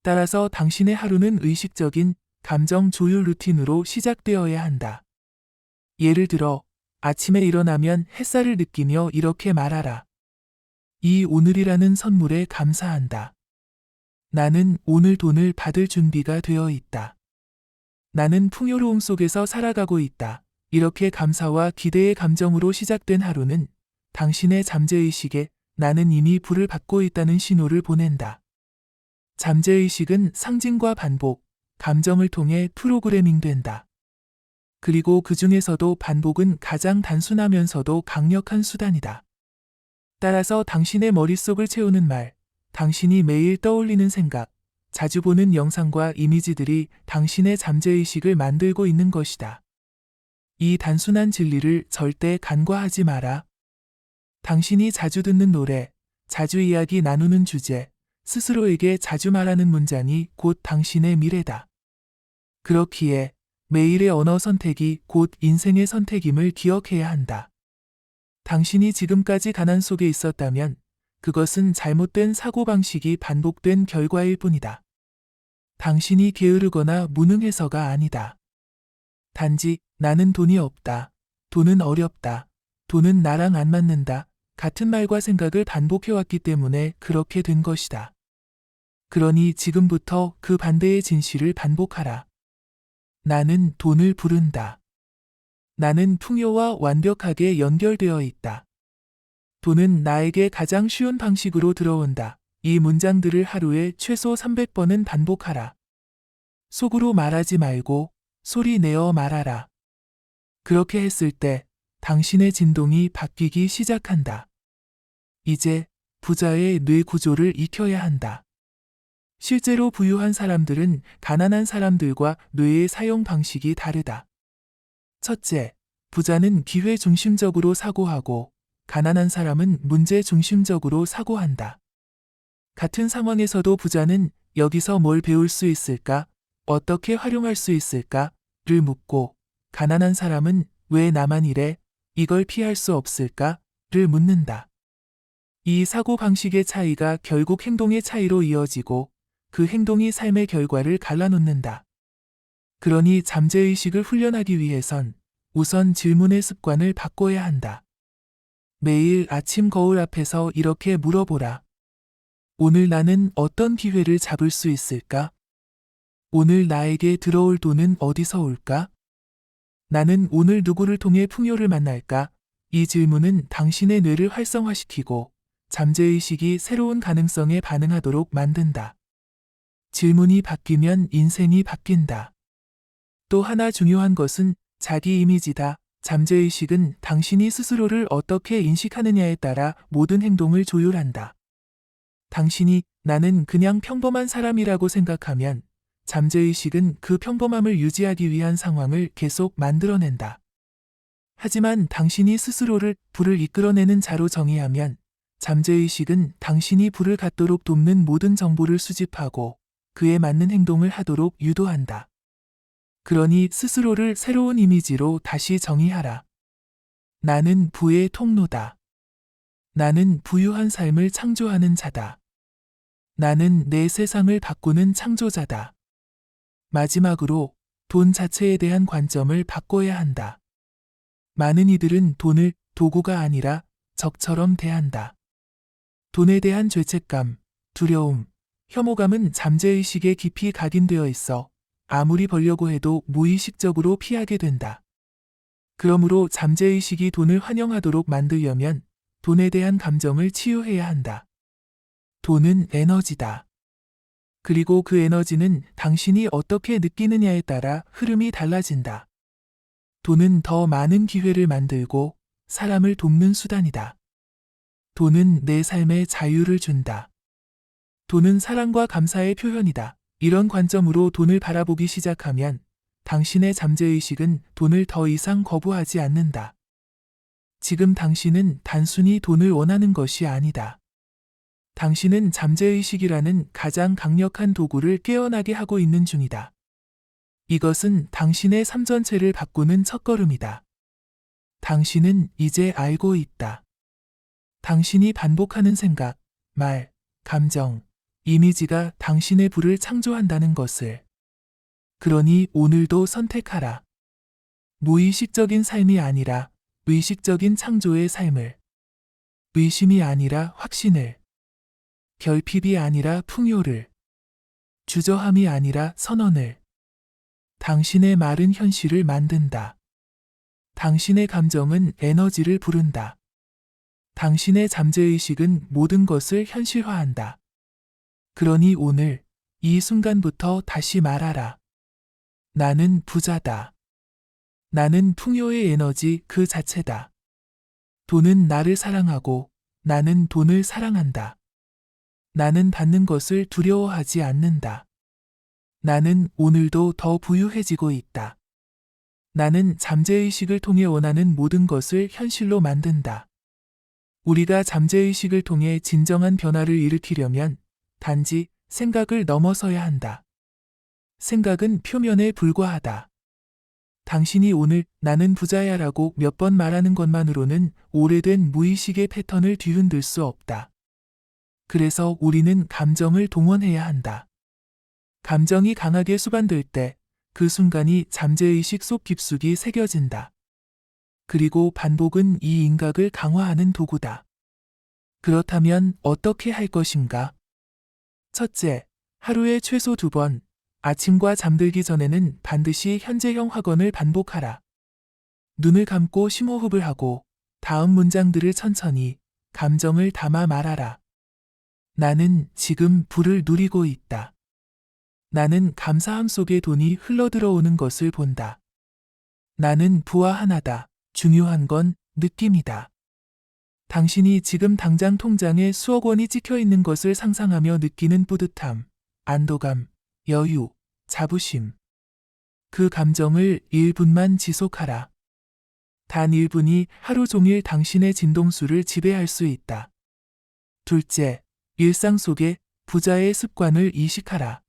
Speaker 1: 따라서 당신의 하루는 의식적인 감정 조율 루틴으로 시작되어야 한다. 예를 들어, 아침에 일어나면 햇살을 느끼며 이렇게 말하라. 이 오늘이라는 선물에 감사한다. 나는 오늘 돈을 받을 준비가 되어 있다. 나는 풍요로움 속에서 살아가고 있다. 이렇게 감사와 기대의 감정으로 시작된 하루는 당신의 잠재의식에 나는 이미 부를 받고 있다는 신호를 보낸다. 잠재의식은 상징과 반복, 감정을 통해 프로그래밍 된다. 그리고 그 중에서도 반복은 가장 단순하면서도 강력한 수단이다. 따라서 당신의 머릿속을 채우는 말, 당신이 매일 떠올리는 생각, 자주 보는 영상과 이미지들이 당신의 잠재의식을 만들고 있는 것이다. 이 단순한 진리를 절대 간과하지 마라. 당신이 자주 듣는 노래, 자주 이야기 나누는 주제, 스스로에게 자주 말하는 문장이 곧 당신의 미래다. 그렇기에 매일의 언어 선택이 곧 인생의 선택임을 기억해야 한다. 당신이 지금까지 가난 속에 있었다면 그것은 잘못된 사고방식이 반복된 결과일 뿐이다. 당신이 게으르거나 무능해서가 아니다. 단지 나는 돈이 없다. 돈은 어렵다. 돈은 나랑 안 맞는다. 같은 말과 생각을 반복해왔기 때문에 그렇게 된 것이다. 그러니 지금부터 그 반대의 진실을 반복하라. 나는 돈을 부른다. 나는 풍요와 완벽하게 연결되어 있다. 돈은 나에게 가장 쉬운 방식으로 들어온다. 이 문장들을 하루에 최소 300번은 반복하라. 속으로 말하지 말고 소리 내어 말하라. 그렇게 했을 때 당신의 진동이 바뀌기 시작한다. 이제 부자의 뇌 구조를 익혀야 한다. 실제로 부유한 사람들은 가난한 사람들과 뇌의 사용 방식이 다르다. 첫째, 부자는 기회 중심적으로 사고하고 가난한 사람은 문제 중심적으로 사고한다. 같은 상황에서도 부자는 여기서 뭘 배울 수 있을까? 어떻게 활용할 수 있을까? 를 묻고, 가난한 사람은 왜 나만 이래? 이걸 피할 수 없을까? 를 묻는다. 이 사고 방식의 차이가 결국 행동의 차이로 이어지고 그 행동이 삶의 결과를 갈라놓는다. 그러니 잠재의식을 훈련하기 위해선 우선 질문의 습관을 바꿔야 한다. 매일 아침 거울 앞에서 이렇게 물어보라. 오늘 나는 어떤 기회를 잡을 수 있을까? 오늘 나에게 들어올 돈은 어디서 올까? 나는 오늘 누구를 통해 풍요를 만날까? 이 질문은 당신의 뇌를 활성화시키고 잠재의식이 새로운 가능성에 반응하도록 만든다. 질문이 바뀌면 인생이 바뀐다. 또 하나 중요한 것은 자기 이미지다. 잠재의식은 당신이 스스로를 어떻게 인식하느냐에 따라 모든 행동을 조율한다. 당신이 나는 그냥 평범한 사람이라고 생각하면 잠재의식은 그 평범함을 유지하기 위한 상황을 계속 만들어낸다. 하지만 당신이 스스로를 불을 이끌어내는 자로 정의하면 잠재의식은 당신이 불을 갖도록 돕는 모든 정보를 수집하고 그에 맞는 행동을 하도록 유도한다. 그러니 스스로를 새로운 이미지로 다시 정의하라. 나는 부의 통로다. 나는 부유한 삶을 창조하는 자다. 나는 내 세상을 바꾸는 창조자다. 마지막으로 돈 자체에 대한 관점을 바꿔야 한다. 많은 이들은 돈을 도구가 아니라 적처럼 대한다. 돈에 대한 죄책감, 두려움, 혐오감은 잠재의식에 깊이 각인되어 있어 아무리 벌려고 해도 무의식적으로 피하게 된다. 그러므로 잠재의식이 돈을 환영하도록 만들려면 돈에 대한 감정을 치유해야 한다. 돈은 에너지다. 그리고 그 에너지는 당신이 어떻게 느끼느냐에 따라 흐름이 달라진다. 돈은 더 많은 기회를 만들고 사람을 돕는 수단이다. 돈은 내 삶에 자유를 준다. 돈은 사랑과 감사의 표현이다. 이런 관점으로 돈을 바라보기 시작하면 당신의 잠재의식은 돈을 더 이상 거부하지 않는다. 지금 당신은 단순히 돈을 원하는 것이 아니다. 당신은 잠재의식이라는 가장 강력한 도구를 깨어나게 하고 있는 중이다. 이것은 당신의 삶 전체를 바꾸는 첫걸음이다. 당신은 이제 알고 있다. 당신이 반복하는 생각, 말, 감정, 이미지가 당신의 부를 창조한다는 것을. 그러니 오늘도 선택하라. 무의식적인 삶이 아니라 의식적인 창조의 삶을. 의심이 아니라 확신을. 결핍이 아니라 풍요를. 주저함이 아니라 선언을. 당신의 말은 현실을 만든다. 당신의 감정은 에너지를 부른다. 당신의 잠재의식은 모든 것을 현실화한다. 그러니 오늘, 이 순간부터 다시 말하라. 나는 부자다. 나는 풍요의 에너지 그 자체다. 돈은 나를 사랑하고 나는 돈을 사랑한다. 나는 받는 것을 두려워하지 않는다. 나는 오늘도 더 부유해지고 있다. 나는 잠재의식을 통해 원하는 모든 것을 현실로 만든다. 우리가 잠재의식을 통해 진정한 변화를 일으키려면 단지 생각을 넘어서야 한다. 생각은 표면에 불과하다. 당신이 오늘 나는 부자야라고 몇 번 말하는 것만으로는 오래된 무의식의 패턴을 뒤흔들 수 없다. 그래서 우리는 감정을 동원해야 한다. 감정이 강하게 수반될 때 그 순간이 잠재의식 속 깊숙이 새겨진다. 그리고 반복은 이 인각을 강화하는 도구다. 그렇다면 어떻게 할 것인가? 첫째, 하루에 최소 2번, 아침과 잠들기 전에는 반드시 현재형 확언을 반복하라. 눈을 감고 심호흡을 하고 다음 문장들을 천천히 감정을 담아 말하라. 나는 지금 부를 누리고 있다. 나는 감사함 속에 돈이 흘러들어오는 것을 본다. 나는 부와 하나다. 중요한 건 느낌이다. 당신이 지금 당장 통장에 수억 원이 찍혀 있는 것을 상상하며 느끼는 뿌듯함, 안도감, 여유, 자부심. 그 감정을 1분만 지속하라. 단 1분이 하루 종일 당신의 진동수를 지배할 수 있다. 둘째, 일상 속에 부자의 습관을 이식하라.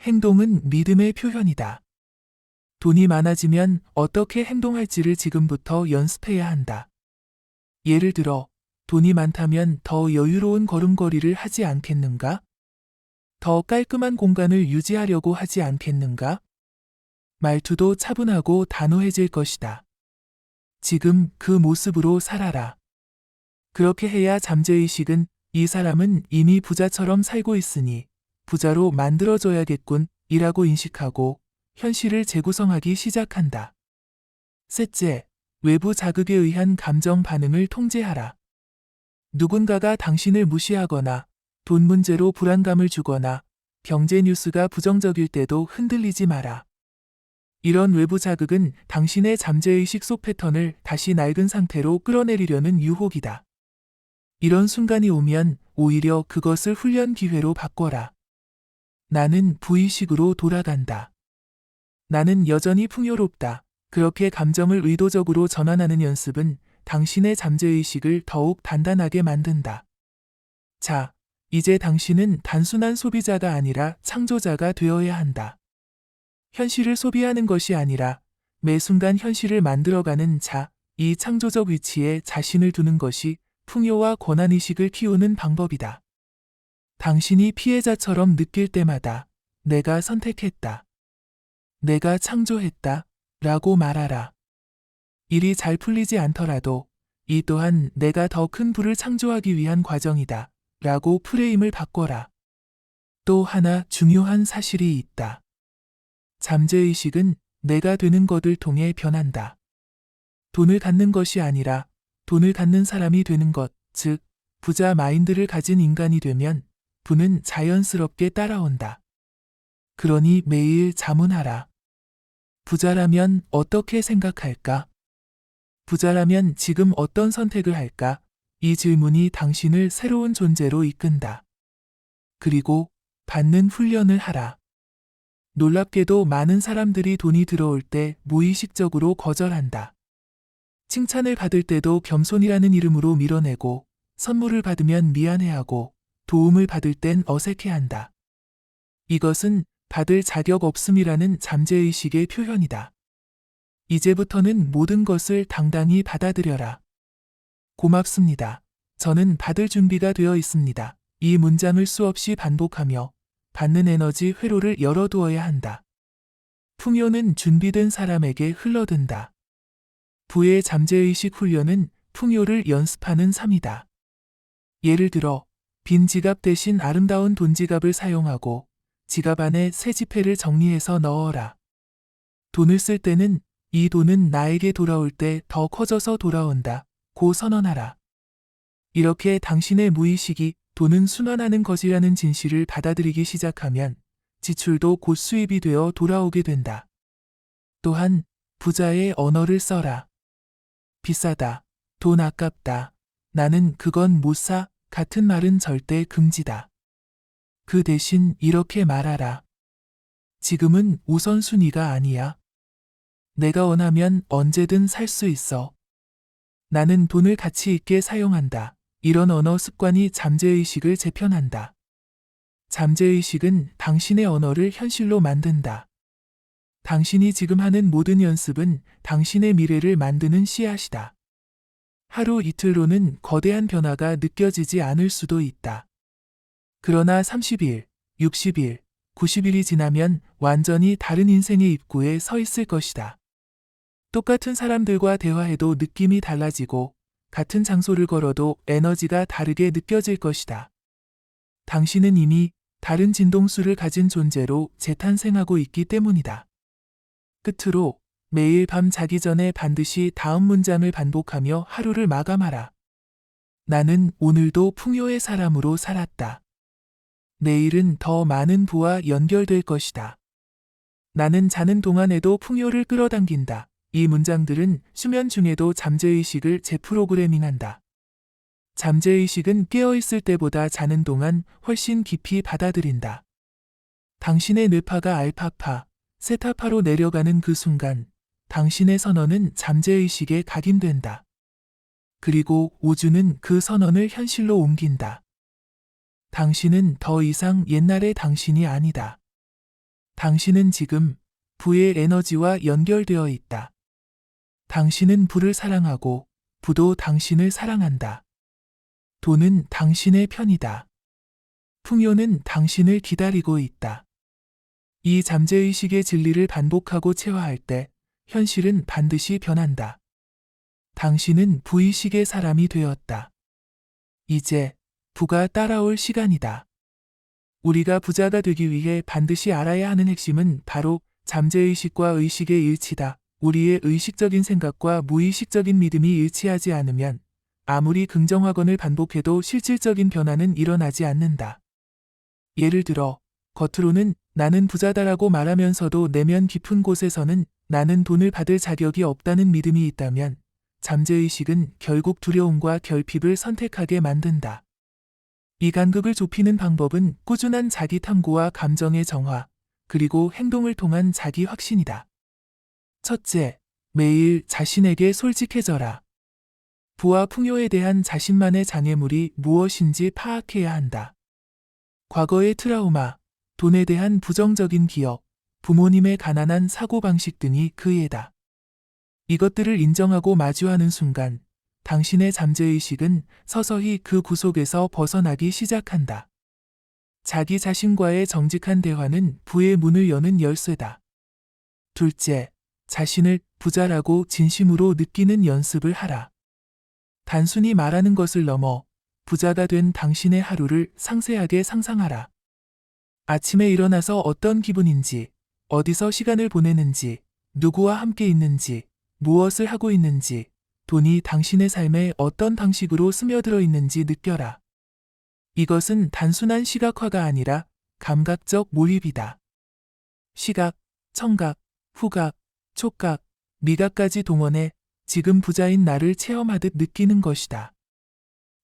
Speaker 1: 행동은 믿음의 표현이다. 돈이 많아지면 어떻게 행동할지를 지금부터 연습해야 한다. 예를 들어, 돈이 많다면 더 여유로운 걸음걸이를 하지 않겠는가? 더 깔끔한 공간을 유지하려고 하지 않겠는가? 말투도 차분하고 단호해질 것이다. 지금 그 모습으로 살아라. 그렇게 해야 잠재의식은 이 사람은 이미 부자처럼 살고 있으니 부자로 만들어줘야겠군 이라고 인식하고 현실을 재구성하기 시작한다. 셋째, 외부 자극에 의한 감정 반응을 통제하라. 누군가가 당신을 무시하거나 돈 문제로 불안감을 주거나 경제 뉴스가 부정적일 때도 흔들리지 마라. 이런 외부 자극은 당신의 잠재의식 속 패턴을 다시 낡은 상태로 끌어내리려는 유혹이다. 이런 순간이 오면 오히려 그것을 훈련 기회로 바꿔라. 나는 부의식으로 돌아간다. 나는 여전히 풍요롭다. 그렇게 감정을 의도적으로 전환하는 연습은 당신의 잠재의식을 더욱 단단하게 만든다. 자, 이제 당신은 단순한 소비자가 아니라 창조자가 되어야 한다. 현실을 소비하는 것이 아니라 매 순간 현실을 만들어가는 자, 이 창조적 위치에 자신을 두는 것이 풍요와 권한의식을 키우는 방법이다. 당신이 피해자처럼 느낄 때마다 내가 선택했다. 내가 창조했다. 라고 말하라. 일이 잘 풀리지 않더라도 이 또한 내가 더 큰 부를 창조하기 위한 과정이다. 라고 프레임을 바꿔라. 또 하나 중요한 사실이 있다. 잠재의식은 내가 되는 것을 통해 변한다. 돈을 갖는 것이 아니라 돈을 갖는 사람이 되는 것, 즉 부자 마인드를 가진 인간이 되면 부는 자연스럽게 따라온다. 그러니 매일 자문하라. 부자라면 어떻게 생각할까? 부자라면 지금 어떤 선택을 할까? 이 질문이 당신을 새로운 존재로 이끈다. 그리고 받는 훈련을 하라. 놀랍게도 많은 사람들이 돈이 들어올 때 무의식적으로 거절한다. 칭찬을 받을 때도 겸손이라는 이름으로 밀어내고 선물을 받으면 미안해하고 도움을 받을 땐 어색해한다. 이것은 받을 자격 없음이라는 잠재의식의 표현이다. 이제부터는 모든 것을 당당히 받아들여라. 고맙습니다. 저는 받을 준비가 되어 있습니다. 이 문장을 수없이 반복하며 받는 에너지 회로를 열어두어야 한다. 풍요는 준비된 사람에게 흘러든다. 부의 잠재의식 훈련은 풍요를 연습하는 삶이다. 예를 들어 빈 지갑 대신 아름다운 돈 지갑을 사용하고 지갑 안에 새 지폐를 정리해서 넣어라. 돈을 쓸 때는 이 돈은 나에게 돌아올 때 더 커져서 돌아온다. 고 선언하라. 이렇게 당신의 무의식이 돈은 순환하는 것이라는 진실을 받아들이기 시작하면 지출도 곧 수입이 되어 돌아오게 된다. 또한 부자의 언어를 써라. 비싸다. 돈 아깝다. 나는 그건 못 사. 같은 말은 절대 금지다. 그 대신 이렇게 말하라. 지금은 우선순위가 아니야. 내가 원하면 언제든 살 수 있어. 나는 돈을 가치 있게 사용한다. 이런 언어 습관이 잠재의식을 재편한다. 잠재의식은 당신의 언어를 현실로 만든다. 당신이 지금 하는 모든 연습은 당신의 미래를 만드는 씨앗이다. 하루 이틀로는 거대한 변화가 느껴지지 않을 수도 있다. 그러나 30일, 60일, 90일이 지나면 완전히 다른 인생의 입구에 서 있을 것이다. 똑같은 사람들과 대화해도 느낌이 달라지고 같은 장소를 걸어도 에너지가 다르게 느껴질 것이다. 당신은 이미 다른 진동수를 가진 존재로 재탄생하고 있기 때문이다. 끝으로 매일 밤 자기 전에 반드시 다음 문장을 반복하며 하루를 마감하라. 나는 오늘도 풍요의 사람으로 살았다. 내일은 더 많은 부와 연결될 것이다. 나는 자는 동안에도 풍요를 끌어당긴다. 이 문장들은 수면 중에도 잠재의식을 재프로그래밍한다. 잠재의식은 깨어있을 때보다 자는 동안 훨씬 깊이 받아들인다. 당신의 뇌파가 알파파, 세타파로 내려가는 그 순간 당신의 선언은 잠재의식에 각인된다. 그리고 우주는 그 선언을 현실로 옮긴다. 당신은 더 이상 옛날의 당신이 아니다. 당신은 지금 부의 에너지와 연결되어 있다. 당신은 부를 사랑하고 부도 당신을 사랑한다. 돈은 당신의 편이다. 풍요는 당신을 기다리고 있다. 이 잠재의식의 진리를 반복하고 체화할 때 현실은 반드시 변한다. 당신은 부의식의 사람이 되었다. 이제 부가 따라올 시간이다. 우리가 부자가 되기 위해 반드시 알아야 하는 핵심은 바로 잠재의식과 의식의 일치다. 우리의 의식적인 생각과 무의식적인 믿음이 일치하지 않으면 아무리 긍정확언을 반복해도 실질적인 변화는 일어나지 않는다. 예를 들어 겉으로는 나는 부자다라고 말하면서도 내면 깊은 곳에서는 나는 돈을 받을 자격이 없다는 믿음이 있다면 잠재의식은 결국 두려움과 결핍을 선택하게 만든다. 이 간극을 좁히는 방법은 꾸준한 자기 탐구와 감정의 정화, 그리고 행동을 통한 자기 확신이다. 첫째, 매일 자신에게 솔직해져라. 부와 풍요에 대한 자신만의 장애물이 무엇인지 파악해야 한다. 과거의 트라우마, 돈에 대한 부정적인 기억, 부모님의 가난한 사고방식 등이 그 예다. 이것들을 인정하고 마주하는 순간 당신의 잠재의식은 서서히 그 구속에서 벗어나기 시작한다. 자기 자신과의 정직한 대화는 부의 문을 여는 열쇠다. 둘째, 자신을 부자라고 진심으로 느끼는 연습을 하라. 단순히 말하는 것을 넘어 부자가 된 당신의 하루를 상세하게 상상하라. 아침에 일어나서 어떤 기분인지, 어디서 시간을 보내는지, 누구와 함께 있는지, 무엇을 하고 있는지, 돈이 당신의 삶에 어떤 방식으로 스며들어 있는지 느껴라. 이것은 단순한 시각화가 아니라 감각적 몰입이다. 시각, 청각, 후각, 촉각, 미각까지 동원해 지금 부자인 나를 체험하듯 느끼는 것이다.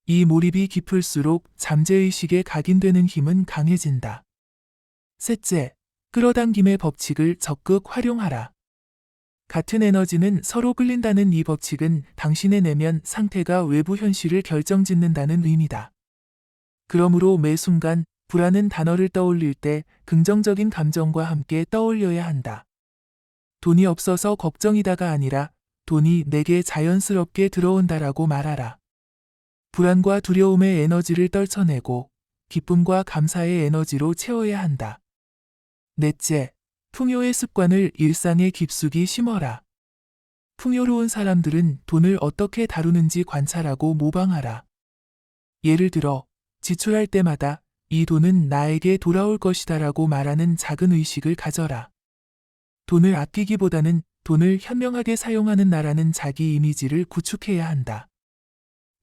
Speaker 1: 이 몰입이 깊을수록 잠재의식에 각인되는 힘은 강해진다. 셋째, 끌어당김의 법칙을 적극 활용하라. 같은 에너지는 서로 끌린다는 이 법칙은 당신의 내면 상태가 외부 현실을 결정짓는다는 의미다. 그러므로 매 순간 부라는 단어를 떠올릴 때 긍정적인 감정과 함께 떠올려야 한다. 돈이 없어서 걱정이다가 아니라 돈이 내게 자연스럽게 들어온다라고 말하라. 불안과 두려움의 에너지를 떨쳐내고 기쁨과 감사의 에너지로 채워야 한다. 넷째, 풍요의 습관을 일상에 깊숙이 심어라. 풍요로운 사람들은 돈을 어떻게 다루는지 관찰하고 모방하라. 예를 들어 지출할 때마다 이 돈은 나에게 돌아올 것이다라고 말하는 작은 의식을 가져라. 돈을 아끼기보다는 돈을 현명하게 사용하는 나라는 자기 이미지를 구축해야 한다.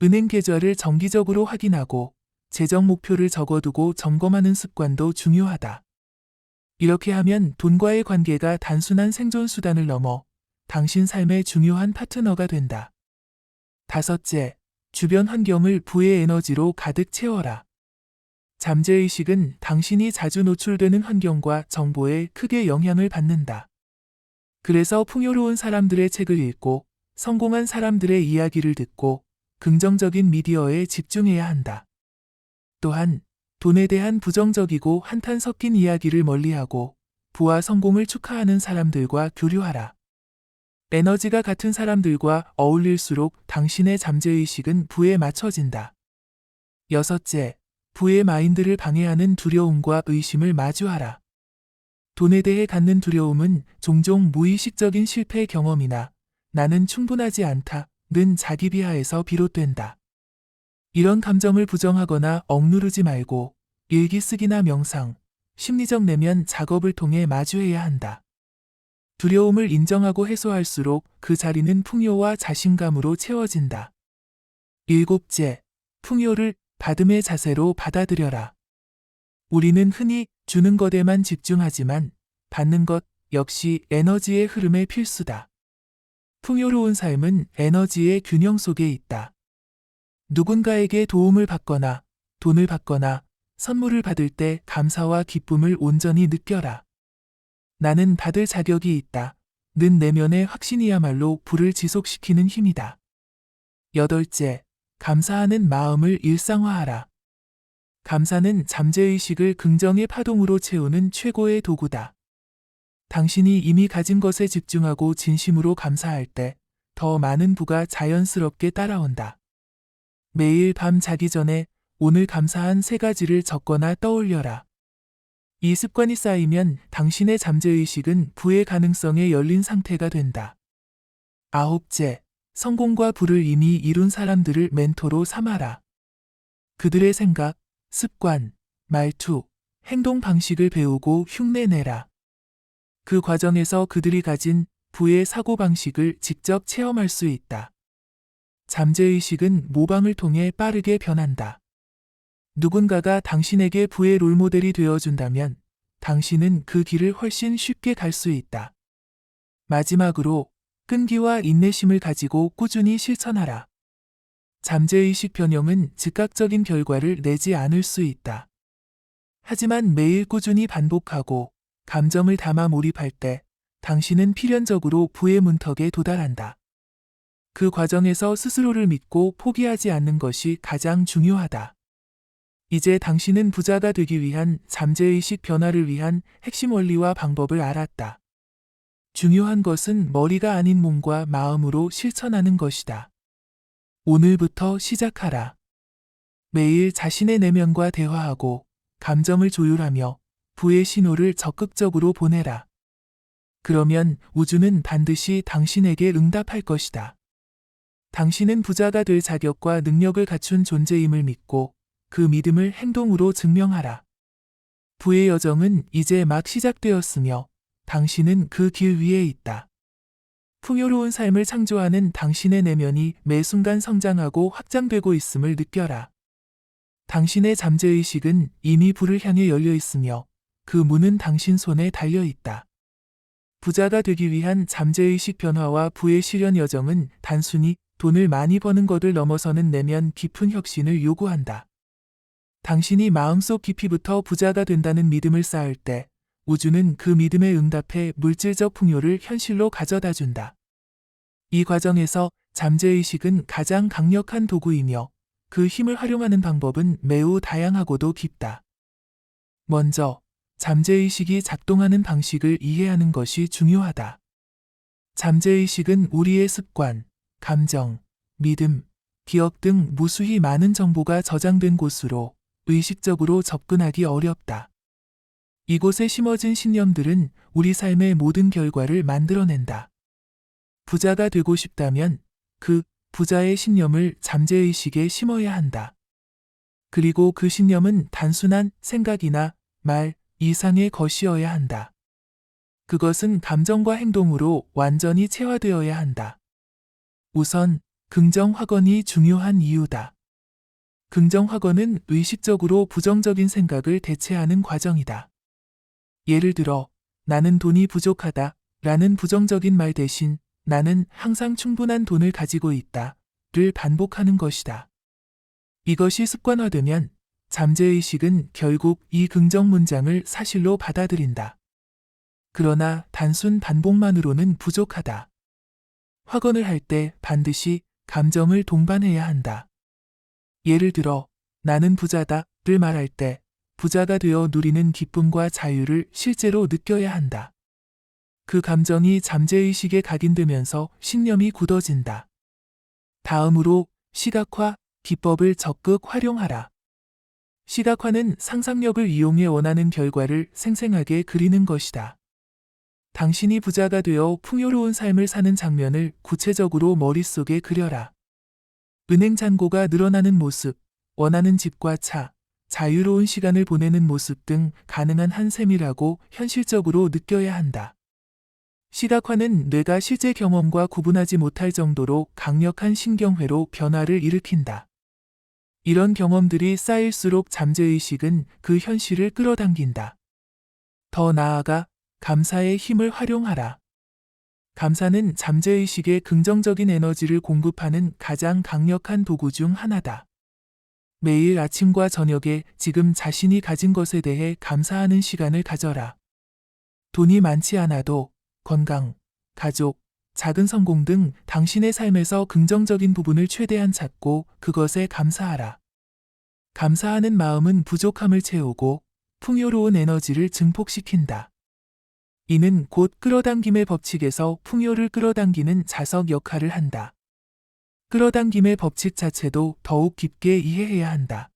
Speaker 1: 은행 계좌를 정기적으로 확인하고 재정 목표를 적어두고 점검하는 습관도 중요하다. 이렇게 하면 돈과의 관계가 단순한 생존 수단을 넘어 당신 삶의 중요한 파트너가 된다. 다섯째, 주변 환경을 부의 에너지로 가득 채워라. 잠재의식은 당신이 자주 노출되는 환경과 정보에 크게 영향을 받는다. 그래서 풍요로운 사람들의 책을 읽고 성공한 사람들의 이야기를 듣고 긍정적인 미디어에 집중해야 한다. 또한 돈에 대한 부정적이고 한탄 섞인 이야기를 멀리하고 부와 성공을 축하하는 사람들과 교류하라. 에너지가 같은 사람들과 어울릴수록 당신의 잠재의식은 부에 맞춰진다. 여섯째, 부의 마인드를 방해하는 두려움과 의심을 마주하라. 돈에 대해 갖는 두려움은 종종 무의식적인 실패 경험이나 나는 충분하지 않다는 자기 비하에서 비롯된다. 이런 감정을 부정하거나 억누르지 말고 일기 쓰기나 명상, 심리적 내면 작업을 통해 마주해야 한다. 두려움을 인정하고 해소할수록 그 자리는 풍요와 자신감으로 채워진다. 일곱째, 풍요를 받음의 자세로 받아들여라. 우리는 흔히 주는 것에만 집중하지만 받는 것 역시 에너지의 흐름의 필수다. 풍요로운 삶은 에너지의 균형 속에 있다. 누군가에게 도움을 받거나 돈을 받거나 선물을 받을 때 감사와 기쁨을 온전히 느껴라. 나는 받을 자격이 있다. 는 내면의 확신이야말로 부를 지속시키는 힘이다. 8째, 감사하는 마음을 일상화하라. 감사는 잠재의식을 긍정의 파동으로 채우는 최고의 도구다. 당신이 이미 가진 것에 집중하고 진심으로 감사할 때 더 많은 부가 자연스럽게 따라온다. 매일 밤 자기 전에 오늘 감사한 3가지를 적거나 떠올려라. 이 습관이 쌓이면 당신의 잠재의식은 부의 가능성에 열린 상태가 된다. 9째, 성공과 부를 이미 이룬 사람들을 멘토로 삼아라. 그들의 생각, 습관, 말투, 행동 방식을 배우고 흉내내라. 그 과정에서 그들이 가진 부의 사고방식을 직접 체험할 수 있다. 잠재의식은 모방을 통해 빠르게 변한다. 누군가가 당신에게 부의 롤모델이 되어준다면 당신은 그 길을 훨씬 쉽게 갈 수 있다. 마지막으로 끈기와 인내심을 가지고 꾸준히 실천하라. 잠재의식 변형은 즉각적인 결과를 내지 않을 수 있다. 하지만 매일 꾸준히 반복하고 감정을 담아 몰입할 때 당신은 필연적으로 부의 문턱에 도달한다. 그 과정에서 스스로를 믿고 포기하지 않는 것이 가장 중요하다. 이제 당신은 부자가 되기 위한 잠재의식 변화를 위한 핵심 원리와 방법을 알았다. 중요한 것은 머리가 아닌 몸과 마음으로 실천하는 것이다. 오늘부터 시작하라. 매일 자신의 내면과 대화하고 감정을 조율하며 부의 신호를 적극적으로 보내라. 그러면 우주는 반드시 당신에게 응답할 것이다. 당신은 부자가 될 자격과 능력을 갖춘 존재임을 믿고 그 믿음을 행동으로 증명하라. 부의 여정은 이제 막 시작되었으며 당신은 그 길 위에 있다. 풍요로운 삶을 창조하는 당신의 내면이 매 순간 성장하고 확장되고 있음을 느껴라. 당신의 잠재의식은 이미 부를 향해 열려 있으며 그 문은 당신 손에 달려 있다. 부자가 되기 위한 잠재의식 변화와 부의 실현 여정은 단순히 돈을 많이 버는 것을 넘어서는 내면 깊은 혁신을 요구한다. 당신이 마음속 깊이부터 부자가 된다는 믿음을 쌓을 때 우주는 그 믿음에 응답해 물질적 풍요를 현실로 가져다 준다. 이 과정에서 잠재의식은 가장 강력한 도구이며 그 힘을 활용하는 방법은 매우 다양하고도 깊다. 먼저 잠재의식이 작동하는 방식을 이해하는 것이 중요하다. 잠재의식은 우리의 습관, 감정, 믿음, 기억 등 무수히 많은 정보가 저장된 곳으로 의식적으로 접근하기 어렵다. 이곳에 심어진 신념들은 우리 삶의 모든 결과를 만들어낸다. 부자가 되고 싶다면 그 부자의 신념을 잠재의식에 심어야 한다. 그리고 그 신념은 단순한 생각이나 말 이상의 것이어야 한다. 그것은 감정과 행동으로 완전히 체화되어야 한다. 우선 긍정 확언이 중요한 이유다. 긍정 확언은 의식적으로 부정적인 생각을 대체하는 과정이다. 예를 들어 나는 돈이 부족하다 라는 부정적인 말 대신 나는 항상 충분한 돈을 가지고 있다 를 반복하는 것이다. 이것이 습관화되면 잠재의식은 결국 이 긍정 문장을 사실로 받아들인다. 그러나 단순 반복만으로는 부족하다. 확언을 할 때 반드시 감정을 동반해야 한다. 예를 들어 나는 부자다를 말할 때 부자가 되어 누리는 기쁨과 자유를 실제로 느껴야 한다. 그 감정이 잠재의식에 각인되면서 신념이 굳어진다. 다음으로 시각화 기법을 적극 활용하라. 시각화는 상상력을 이용해 원하는 결과를 생생하게 그리는 것이다. 당신이 부자가 되어 풍요로운 삶을 사는 장면을 구체적으로 머릿속에 그려라. 은행 잔고가 늘어나는 모습, 원하는 집과 차, 자유로운 시간을 보내는 모습 등 가능한 한 세밀하고 현실적으로 느껴야 한다. 시각화는 뇌가 실제 경험과 구분하지 못할 정도로 강력한 신경회로 변화를 일으킨다. 이런 경험들이 쌓일수록 잠재의식은 그 현실을 끌어당긴다. 더 나아가 감사의 힘을 활용하라. 감사는 잠재의식에 긍정적인 에너지를 공급하는 가장 강력한 도구 중 하나다. 매일 아침과 저녁에 지금 자신이 가진 것에 대해 감사하는 시간을 가져라. 돈이 많지 않아도 건강, 가족, 작은 성공 등 당신의 삶에서 긍정적인 부분을 최대한 찾고 그것에 감사하라. 감사하는 마음은 부족함을 채우고 풍요로운 에너지를 증폭시킨다. 이는 곧 끌어당김의 법칙에서 풍요를 끌어당기는 자석 역할을 한다. 끌어당김의 법칙 자체도 더욱 깊게 이해해야 한다.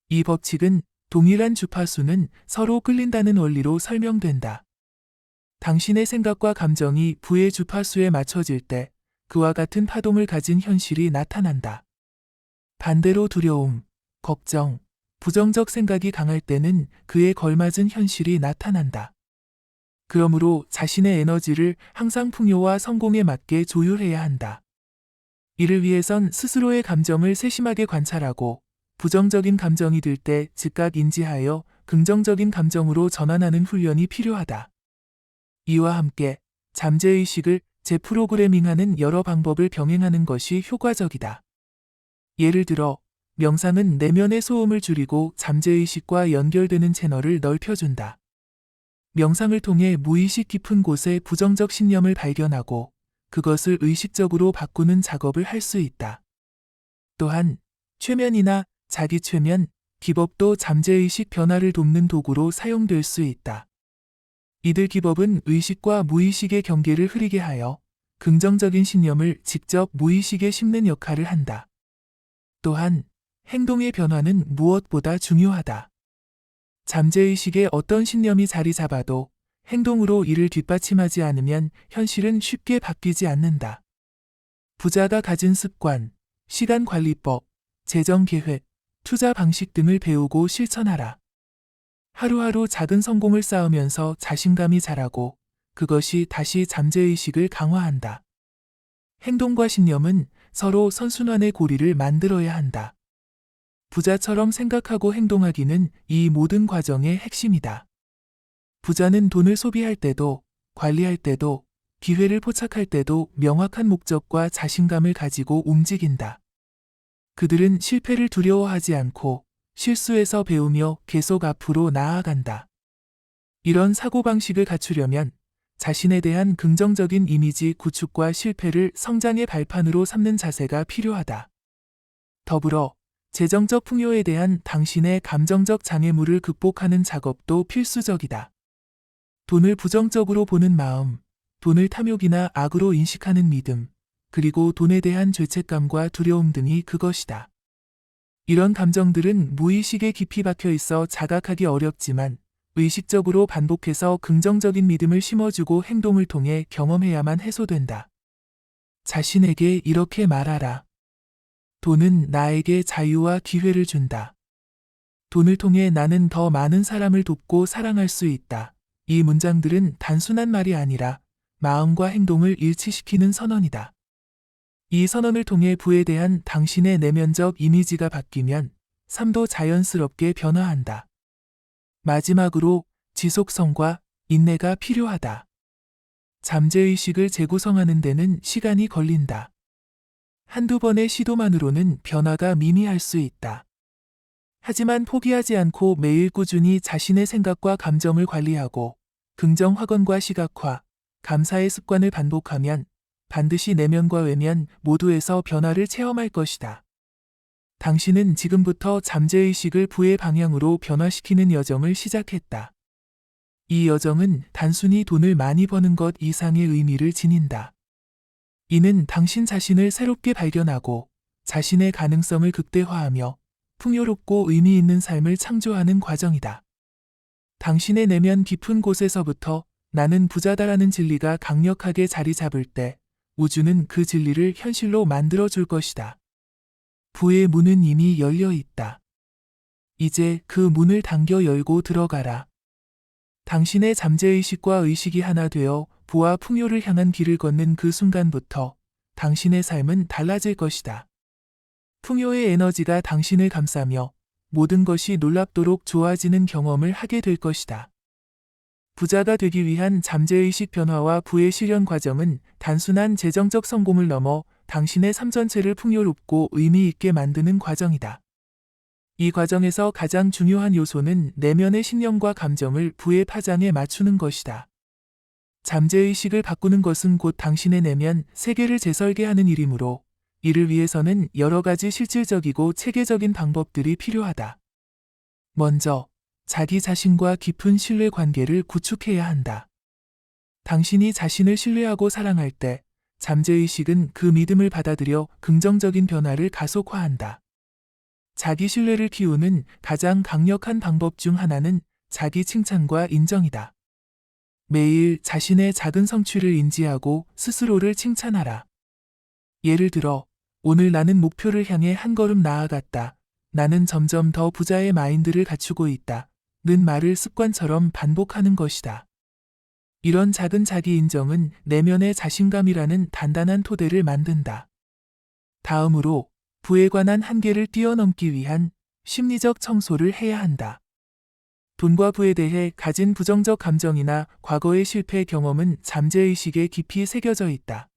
Speaker 1: 이 법칙은 동일한 주파수는 서로 끌린다는 원리로 설명된다. 당신의 생각과 감정이 부의 주파수에 맞춰질 때 그와 같은 파동을 가진 현실이 나타난다. 반대로 두려움, 걱정, 부정적 생각이 강할 때는 그에 걸맞은 현실이 나타난다. 그러므로 자신의 에너지를 항상 풍요와 성공에 맞게 조율해야 한다. 이를 위해선 스스로의 감정을 세심하게 관찰하고 부정적인 감정이 들 때 즉각 인지하여 긍정적인 감정으로 전환하는 훈련이 필요하다. 이와 함께 잠재의식을 재프로그래밍하는 여러 방법을 병행하는 것이 효과적이다. 예를 들어 명상은 내면의 소음을 줄이고 잠재의식과 연결되는 채널을 넓혀준다. 명상을 통해 무의식 깊은 곳에 부정적 신념을 발견하고 그것을 의식적으로 바꾸는 작업을 할 수 있다. 또한 최면이나 자기 최면, 기법도 잠재의식 변화를 돕는 도구로 사용될 수 있다. 이들 기법은 의식과 무의식의 경계를 흐리게 하여 긍정적인 신념을 직접 무의식에 심는 역할을 한다. 또한 행동의 변화는 무엇보다 중요하다. 잠재의식에 어떤 신념이 자리 잡아도 행동으로 이를 뒷받침하지 않으면 현실은 쉽게 바뀌지 않는다. 부자가 가진 습관, 시간관리법, 재정계획, 투자 방식 등을 배우고 실천하라. 하루하루 작은 성공을 쌓으면서 자신감이 자라고 그것이 다시 잠재의식을 강화한다. 행동과 신념은 서로 선순환의 고리를 만들어야 한다. 부자처럼 생각하고 행동하기는 이 모든 과정의 핵심이다. 부자는 돈을 소비할 때도, 관리할 때도, 기회를 포착할 때도 명확한 목적과 자신감을 가지고 움직인다. 그들은 실패를 두려워하지 않고 실수에서 배우며 계속 앞으로 나아간다. 이런 사고방식을 갖추려면 자신에 대한 긍정적인 이미지 구축과 실패를 성장의 발판으로 삼는 자세가 필요하다. 더불어 재정적 풍요에 대한 당신의 감정적 장애물을 극복하는 작업도 필수적이다. 돈을 부정적으로 보는 마음, 돈을 탐욕이나 악으로 인식하는 믿음, 그리고 돈에 대한 죄책감과 두려움 등이 그것이다. 이런 감정들은 무의식에 깊이 박혀 있어 자각하기 어렵지만 의식적으로 반복해서 긍정적인 믿음을 심어주고 행동을 통해 경험해야만 해소된다. 자신에게 이렇게 말하라. 돈은 나에게 자유와 기회를 준다. 돈을 통해 나는 더 많은 사람을 돕고 사랑할 수 있다. 이 문장들은 단순한 말이 아니라 마음과 행동을 일치시키는 선언이다. 이 선언을 통해 부에 대한 당신의 내면적 이미지가 바뀌면 삶도 자연스럽게 변화한다. 마지막으로 지속성과 인내가 필요하다. 잠재의식을 재구성하는 데는 시간이 걸린다. 한두 번의 시도만으로는 변화가 미미할 수 있다. 하지만 포기하지 않고 매일 꾸준히 자신의 생각과 감정을 관리하고 긍정 확언과 시각화, 감사의 습관을 반복하면 반드시 내면과 외면 모두에서 변화를 체험할 것이다. 당신은 지금부터 잠재의식을 부의 방향으로 변화시키는 여정을 시작했다. 이 여정은 단순히 돈을 많이 버는 것 이상의 의미를 지닌다. 이는 당신 자신을 새롭게 발견하고 자신의 가능성을 극대화하며 풍요롭고 의미 있는 삶을 창조하는 과정이다. 당신의 내면 깊은 곳에서부터 나는 부자다라는 진리가 강력하게 자리 잡을 때 우주는 그 진리를 현실로 만들어 줄 것이다. 부의 문은 이미 열려 있다. 이제 그 문을 당겨 열고 들어가라. 당신의 잠재의식과 의식이 하나 되어 부와 풍요를 향한 길을 걷는 그 순간부터 당신의 삶은 달라질 것이다. 풍요의 에너지가 당신을 감싸며 모든 것이 놀랍도록 좋아지는 경험을 하게 될 것이다. 부자가 되기 위한 잠재의식 변화와 부의 실현 과정은 단순한 재정적 성공을 넘어 당신의 삶 전체를 풍요롭고 의미 있게 만드는 과정이다. 이 과정에서 가장 중요한 요소는 내면의 신념과 감정을 부의 파장에 맞추는 것이다. 잠재의식을 바꾸는 것은 곧 당신의 내면 세계를 재설계하는 일이므로 이를 위해서는 여러 가지 실질적이고 체계적인 방법들이 필요하다. 먼저, 자기 자신과 깊은 신뢰 관계를 구축해야 한다. 당신이 자신을 신뢰하고 사랑할 때 잠재의식은 그 믿음을 받아들여 긍정적인 변화를 가속화한다. 자기 신뢰를 키우는 가장 강력한 방법 중 하나는 자기 칭찬과 인정이다. 매일 자신의 작은 성취를 인지하고 스스로를 칭찬하라. 예를 들어, 오늘 나는 목표를 향해 한 걸음 나아갔다. 나는 점점 더 부자의 마인드를 갖추고 있다. 는 말을 습관처럼 반복하는 것이다. 이런 작은 자기 인정은 내면의 자신감이라는 단단한 토대를 만든다. 다음으로 부에 관한 한계를 뛰어넘기 위한 심리적 청소를 해야 한다. 돈과 부에 대해 가진 부정적 감정이나 과거의 실패 경험은 잠재의식에 깊이 새겨져 있다.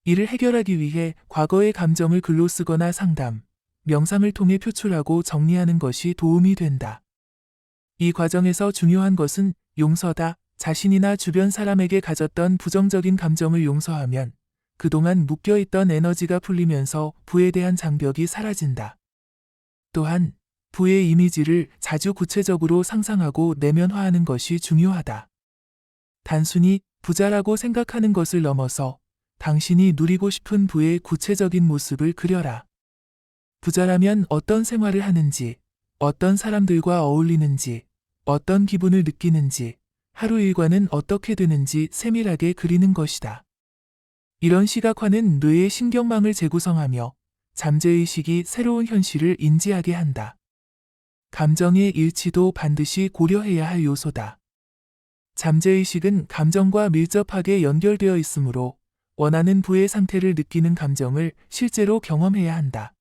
Speaker 1: 이를 해결하기 위해 과거의 감정을 글로 쓰거나 상담, 명상을 통해 표출하고 정리하는 것이 도움이 된다. 이 과정에서 중요한 것은 용서다. 자신이나 주변 사람에게 가졌던 부정적인 감정을 용서하면 그동안 묶여있던 에너지가 풀리면서 부에 대한 장벽이 사라진다. 또한 부의 이미지를 자주 구체적으로 상상하고 내면화하는 것이 중요하다. 단순히 부자라고 생각하는 것을 넘어서 당신이 누리고 싶은 부의 구체적인 모습을 그려라. 부자라면 어떤 생활을 하는지, 어떤 사람들과 어울리는지, 어떤 기분을 느끼는지, 하루 일과는 어떻게 되는지 세밀하게 그리는 것이다. 이런 시각화는 뇌의 신경망을 재구성하며 잠재의식이 새로운 현실을 인지하게 한다. 감정의 일치도 반드시 고려해야 할 요소다. 잠재의식은 감정과 밀접하게 연결되어 있으므로 원하는 부의 상태를 느끼는 감정을 실제로 경험해야 한다.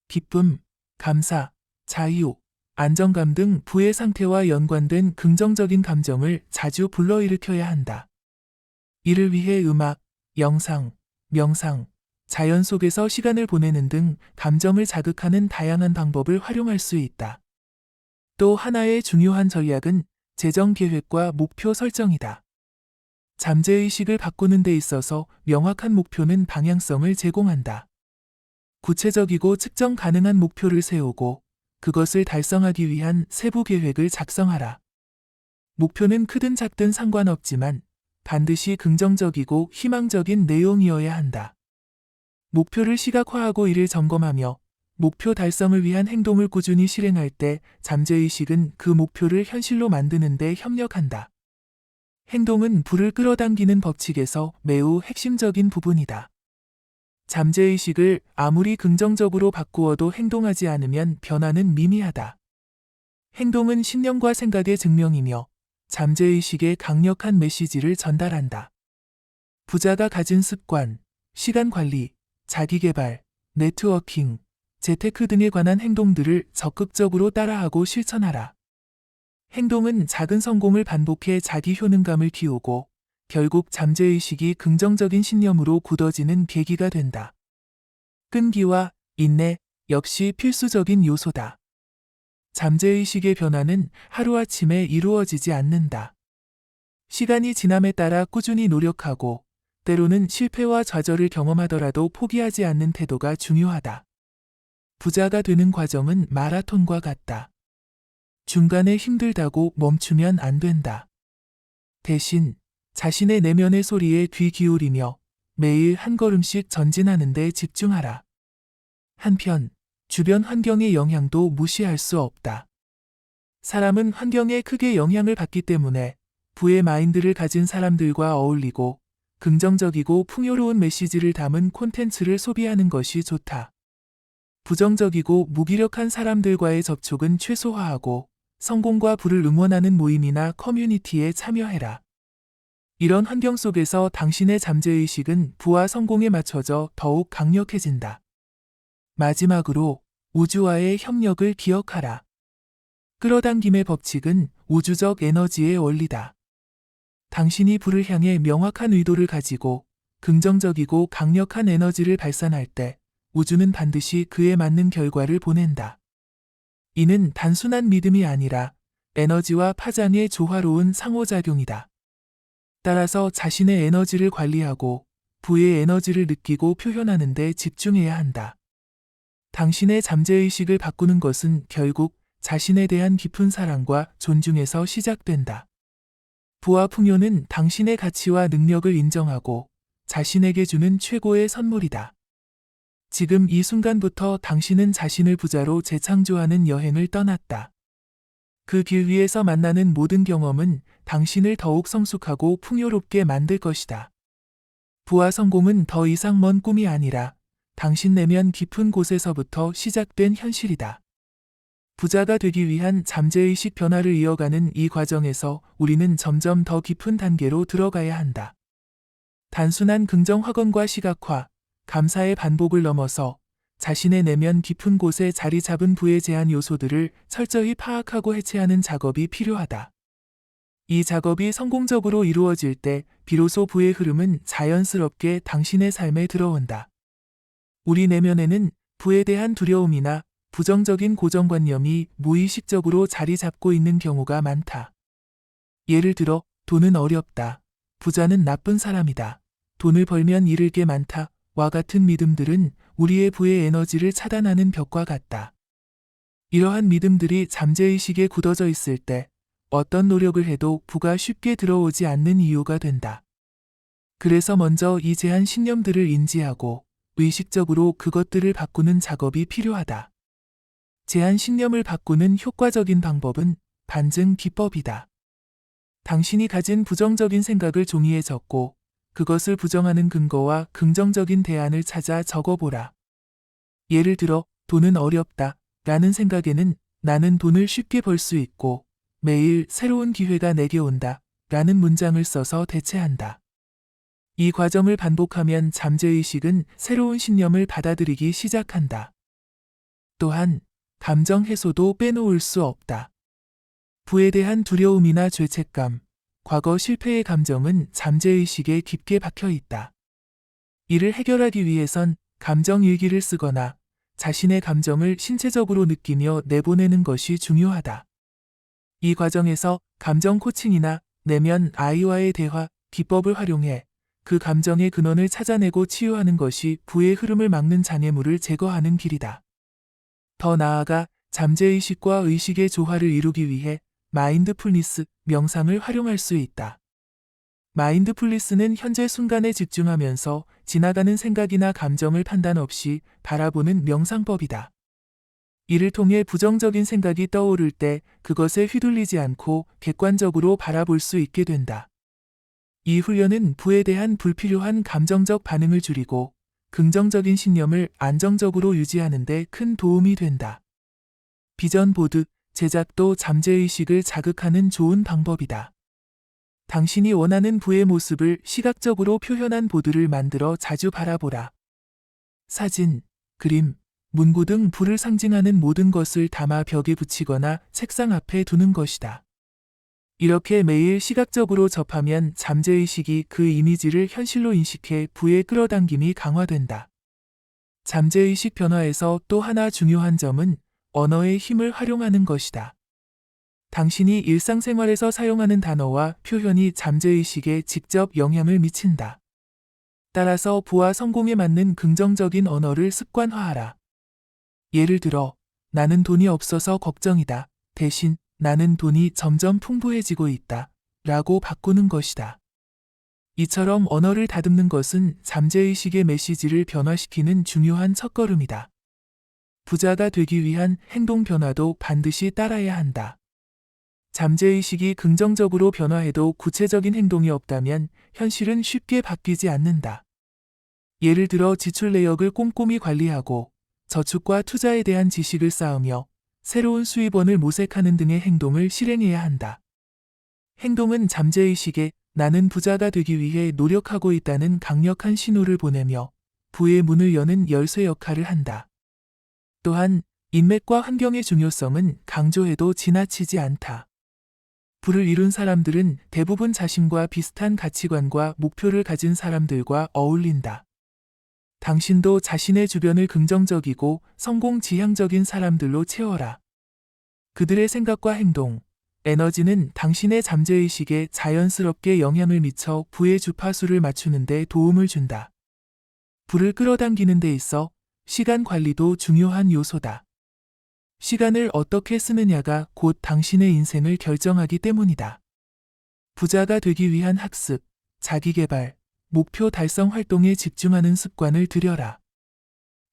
Speaker 1: 기쁨, 감사, 자유, 안정감 등 부의 상태와 연관된 긍정적인 감정을 자주 불러일으켜야 한다. 이를 위해 음악, 영상, 명상, 자연 속에서 시간을 보내는 등 감정을 자극하는 다양한 방법을 활용할 수 있다. 또 하나의 중요한 전략은 재정 계획과 목표 설정이다. 잠재의식을 바꾸는 데 있어서 명확한 목표는 방향성을 제공한다. 구체적이고 측정 가능한 목표를 세우고 그것을 달성하기 위한 세부 계획을 작성하라. 목표는 크든 작든 상관없지만 반드시 긍정적이고 희망적인 내용이어야 한다. 목표를 시각화하고 이를 점검하며 목표 달성을 위한 행동을 꾸준히 실행할 때 잠재의식은 그 목표를 현실로 만드는 데 협력한다. 행동은 부를 끌어당기는 법칙에서 매우 핵심적인 부분이다. 잠재의식을 아무리 긍정적으로 바꾸어도 행동하지 않으면 변화는 미미하다. 행동은 신념과 생각의 증명이며 잠재의식의 강력한 메시지를 전달한다. 부자가 가진 습관, 시간 관리, 자기개발, 네트워킹, 재테크 등에 관한 행동들을 적극적으로 따라하고 실천하라. 행동은 작은 성공을 반복해 자기 효능감을 키우고 결국 잠재의식이 긍정적인 신념으로 굳어지는 계기가 된다. 끈기와 인내 역시 필수적인 요소다. 잠재의식의 변화는 하루아침에 이루어지지 않는다. 시간이 지남에 따라 꾸준히 노력하고 때로는 실패와 좌절을 경험하더라도 포기하지 않는 태도가 중요하다. 부자가 되는 과정은 마라톤과 같다. 중간에 힘들다고 멈추면 안 된다. 대신 자신의 내면의 소리에 귀 기울이며 매일 한 걸음씩 전진하는 데 집중하라. 한편 주변 환경의 영향도 무시할 수 없다. 사람은 환경에 크게 영향을 받기 때문에 부의 마인드를 가진 사람들과 어울리고 긍정적이고 풍요로운 메시지를 담은 콘텐츠를 소비하는 것이 좋다. 부정적이고 무기력한 사람들과의 접촉은 최소화하고 성공과 부를 응원하는 모임이나 커뮤니티에 참여해라. 이런 환경 속에서 당신의 잠재의식은 부와 성공에 맞춰져 더욱 강력해진다. 마지막으로 우주와의 협력을 기억하라. 끌어당김의 법칙은 우주적 에너지의 원리다. 당신이 부를 향해 명확한 의도를 가지고 긍정적이고 강력한 에너지를 발산할 때 우주는 반드시 그에 맞는 결과를 보낸다. 이는 단순한 믿음이 아니라 에너지와 파장의 조화로운 상호작용이다. 따라서 자신의 에너지를 관리하고 부의 에너지를 느끼고 표현하는 데 집중해야 한다. 당신의 잠재의식을 바꾸는 것은 결국 자신에 대한 깊은 사랑과 존중에서 시작된다. 부와 풍요는 당신의 가치와 능력을 인정하고 자신에게 주는 최고의 선물이다. 지금 이 순간부터 당신은 자신을 부자로 재창조하는 여행을 떠났다. 그 길 위에서 만나는 모든 경험은 당신을 더욱 성숙하고 풍요롭게 만들 것이다. 부와 성공은 더 이상 먼 꿈이 아니라 당신 내면 깊은 곳에서부터 시작된 현실이다. 부자가 되기 위한 잠재의식 변화를 이어가는 이 과정에서 우리는 점점 더 깊은 단계로 들어가야 한다. 단순한 긍정 확언과 시각화, 감사의 반복을 넘어서 자신의 내면 깊은 곳에 자리 잡은 부의 제한 요소들을 철저히 파악하고 해체하는 작업이 필요하다. 이 작업이 성공적으로 이루어질 때 비로소 부의 흐름은 자연스럽게 당신의 삶에 들어온다. 우리 내면에는 부에 대한 두려움이나 부정적인 고정관념이 무의식적으로 자리 잡고 있는 경우가 많다. 예를 들어, 돈은 어렵다. 부자는 나쁜 사람이다. 돈을 벌면 잃을 게 많다. 와 같은 믿음들은 우리의 부의 에너지를 차단하는 벽과 같다. 이러한 믿음들이 잠재의식에 굳어져 있을 때 어떤 노력을 해도 부가 쉽게 들어오지 않는 이유가 된다. 그래서 먼저 이 제한 신념들을 인지하고 의식적으로 그것들을 바꾸는 작업이 필요하다. 제한 신념을 바꾸는 효과적인 방법은 반증 기법이다. 당신이 가진 부정적인 생각을 종이에 적고 그것을 부정하는 근거와 긍정적인 대안을 찾아 적어보라. 예를 들어, 돈은 어렵다 라는 생각에는 나는 돈을 쉽게 벌 수 있고 매일 새로운 기회가 내게 온다 라는 문장을 써서 대체한다. 이 과정을 반복하면 잠재의식은 새로운 신념을 받아들이기 시작한다. 또한 감정 해소도 빼놓을 수 없다. 부에 대한 두려움이나 죄책감, 과거 실패의 감정은 잠재의식에 깊게 박혀 있다. 이를 해결하기 위해선 감정 일기를 쓰거나 자신의 감정을 신체적으로 느끼며 내보내는 것이 중요하다. 이 과정에서 감정 코칭이나 내면 아이와의 대화, 기법을 활용해 그 감정의 근원을 찾아내고 치유하는 것이 부의 흐름을 막는 장애물을 제거하는 길이다. 더 나아가 잠재의식과 의식의 조화를 이루기 위해 마인드풀니스, 명상을 활용할 수 있다. 마인드풀니스는 현재 순간에 집중하면서 지나가는 생각이나 감정을 판단 없이 바라보는 명상법이다. 이를 통해 부정적인 생각이 떠오를 때 그것에 휘둘리지 않고 객관적으로 바라볼 수 있게 된다. 이 훈련은 부에 대한 불필요한 감정적 반응을 줄이고 긍정적인 신념을 안정적으로 유지하는 데 큰 도움이 된다. 비전 보드, 제작도 잠재의식을 자극하는 좋은 방법이다. 당신이 원하는 부의 모습을 시각적으로 표현한 보드를 만들어 자주 바라보라. 사진, 그림, 문구 등 부를 상징하는 모든 것을 담아 벽에 붙이거나 책상 앞에 두는 것이다. 이렇게 매일 시각적으로 접하면 잠재의식이 그 이미지를 현실로 인식해 부의 끌어당김이 강화된다. 잠재의식 변화에서 또 하나 중요한 점은 언어의 힘을 활용하는 것이다. 당신이 일상생활에서 사용하는 단어와 표현이 잠재의식에 직접 영향을 미친다. 따라서 부와 성공에 맞는 긍정적인 언어를 습관화하라. 예를 들어, 나는 돈이 없어서 걱정이다. 대신 나는 돈이 점점 풍부해지고 있다. 라고 바꾸는 것이다. 이처럼 언어를 다듬는 것은 잠재의식의 메시지를 변화시키는 중요한 첫걸음이다. 부자가 되기 위한 행동 변화도 반드시 따라야 한다. 잠재의식이 긍정적으로 변화해도 구체적인 행동이 없다면 현실은 쉽게 바뀌지 않는다. 예를 들어 지출 내역을 꼼꼼히 관리하고 저축과 투자에 대한 지식을 쌓으며 새로운 수입원을 모색하는 등의 행동을 실행해야 한다. 행동은 잠재의식에 나는 부자가 되기 위해 노력하고 있다는 강력한 신호를 보내며 부의 문을 여는 열쇠 역할을 한다. 또한 인맥과 환경의 중요성은 강조해도 지나치지 않다. 부를 이룬 사람들은 대부분 자신과 비슷한 가치관과 목표를 가진 사람들과 어울린다. 당신도 자신의 주변을 긍정적이고 성공 지향적인 사람들로 채워라. 그들의 생각과 행동, 에너지는 당신의 잠재의식에 자연스럽게 영향을 미쳐 부의 주파수를 맞추는 데 도움을 준다. 부를 끌어당기는 데 있어 시간 관리도 중요한 요소다. 시간을 어떻게 쓰느냐가 곧 당신의 인생을 결정하기 때문이다. 부자가 되기 위한 학습, 자기개발, 목표 달성 활동에 집중하는 습관을 들여라.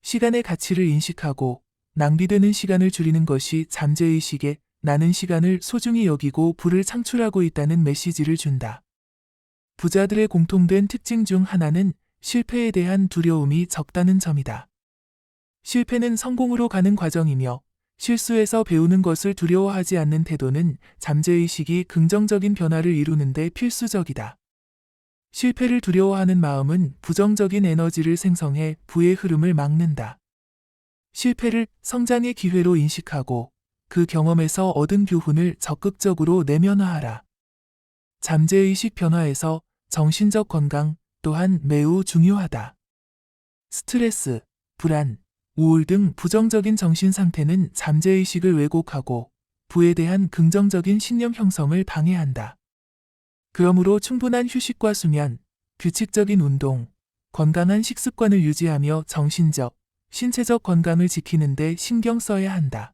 Speaker 1: 시간의 가치를 인식하고 낭비되는 시간을 줄이는 것이 잠재의식에 나는 시간을 소중히 여기고 부를 창출하고 있다는 메시지를 준다. 부자들의 공통된 특징 중 하나는 실패에 대한 두려움이 적다는 점이다. 실패는 성공으로 가는 과정이며 실수에서 배우는 것을 두려워하지 않는 태도는 잠재의식이 긍정적인 변화를 이루는 데 필수적이다. 실패를 두려워하는 마음은 부정적인 에너지를 생성해 부의 흐름을 막는다. 실패를 성장의 기회로 인식하고 그 경험에서 얻은 교훈을 적극적으로 내면화하라. 잠재의식 변화에서 정신적 건강 또한 매우 중요하다. 스트레스, 불안, 우울 등 부정적인 정신 상태는 잠재의식을 왜곡하고 부에 대한 긍정적인 신념 형성을 방해한다. 그러므로 충분한 휴식과 수면, 규칙적인 운동, 건강한 식습관을 유지하며 정신적, 신체적 건강을 지키는 데 신경 써야 한다.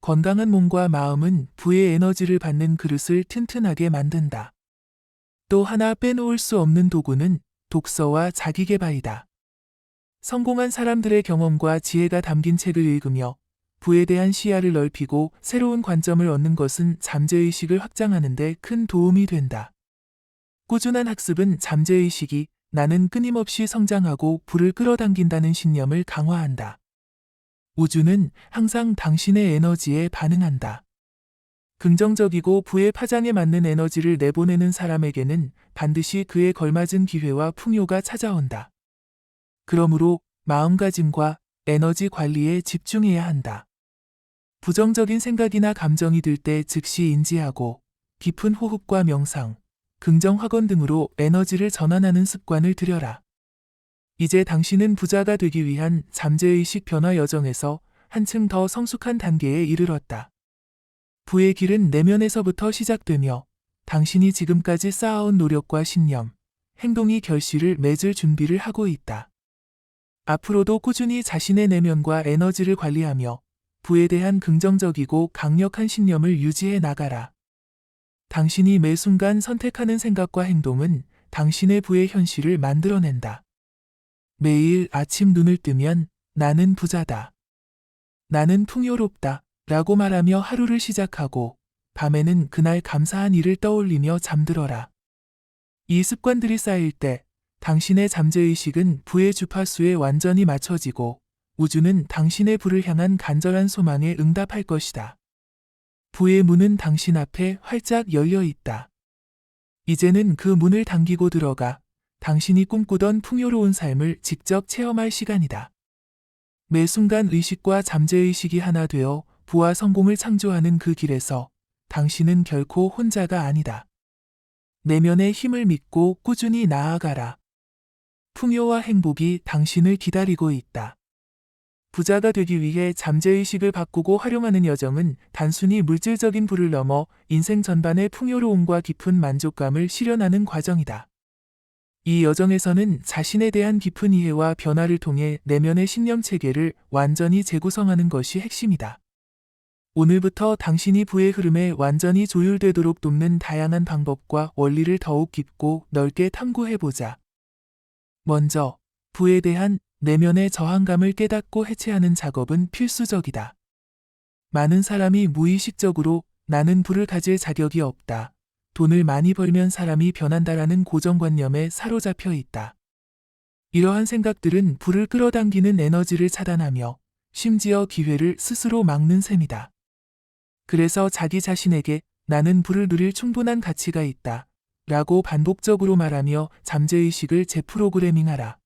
Speaker 1: 건강한 몸과 마음은 부의 에너지를 받는 그릇을 튼튼하게 만든다. 또 하나 빼놓을 수 없는 도구는 독서와 자기계발이다. 성공한 사람들의 경험과 지혜가 담긴 책을 읽으며 부에 대한 시야를 넓히고 새로운 관점을 얻는 것은 잠재의식을 확장하는 데 큰 도움이 된다. 꾸준한 학습은 잠재의식이 나는 끊임없이 성장하고 부를 끌어당긴다는 신념을 강화한다. 우주는 항상 당신의 에너지에 반응한다. 긍정적이고 부의 파장에 맞는 에너지를 내보내는 사람에게는 반드시 그에 걸맞은 기회와 풍요가 찾아온다. 그러므로 마음가짐과 에너지 관리에 집중해야 한다. 부정적인 생각이나 감정이 들 때 즉시 인지하고 깊은 호흡과 명상, 긍정 확언 등으로 에너지를 전환하는 습관을 들여라. 이제 당신은 부자가 되기 위한 잠재의식 변화 여정에서 한층 더 성숙한 단계에 이르렀다. 부의 길은 내면에서부터 시작되며 당신이 지금까지 쌓아온 노력과 신념, 행동이 결실을 맺을 준비를 하고 있다. 앞으로도 꾸준히 자신의 내면과 에너지를 관리하며 부에 대한 긍정적이고 강력한 신념을 유지해 나가라. 당신이 매 순간 선택하는 생각과 행동은 당신의 부의 현실을 만들어낸다. 매일 아침 눈을 뜨면 나는 부자다. 나는 풍요롭다. 라고 말하며 하루를 시작하고 밤에는 그날 감사한 일을 떠올리며 잠들어라. 이 습관들이 쌓일 때 당신의 잠재의식은 부의 주파수에 완전히 맞춰지고 우주는 당신의 부를 향한 간절한 소망에 응답할 것이다. 부의 문은 당신 앞에 활짝 열려 있다. 이제는 그 문을 당기고 들어가 당신이 꿈꾸던 풍요로운 삶을 직접 체험할 시간이다. 매 순간 의식과 잠재의식이 하나 되어 부와 성공을 창조하는 그 길에서 당신은 결코 혼자가 아니다. 내면의 힘을 믿고 꾸준히 나아가라. 풍요와 행복이 당신을 기다리고 있다. 부자가 되기 위해 잠재의식을 바꾸고 활용하는 여정은 단순히 물질적인 부를 넘어 인생 전반의 풍요로움과 깊은 만족감을 실현하는 과정이다. 이 여정에서는 자신에 대한 깊은 이해와 변화를 통해 내면의 신념 체계를 완전히 재구성하는 것이 핵심이다. 오늘부터 당신이 부의 흐름에 완전히 조율되도록 돕는 다양한 방법과 원리를 더욱 깊고 넓게 탐구해보자. 먼저, 부에 대한 내면의 저항감을 깨닫고 해체하는 작업은 필수적이다. 많은 사람이 무의식적으로 나는 부를 가질 자격이 없다. 돈을 많이 벌면 사람이 변한다라는 고정관념에 사로잡혀 있다. 이러한 생각들은 부를 끌어당기는 에너지를 차단하며 심지어 기회를 스스로 막는 셈이다. 그래서 자기 자신에게 나는 부를 누릴 충분한 가치가 있다. 라고 반복적으로 말하며 잠재의식을 재프로그래밍하라.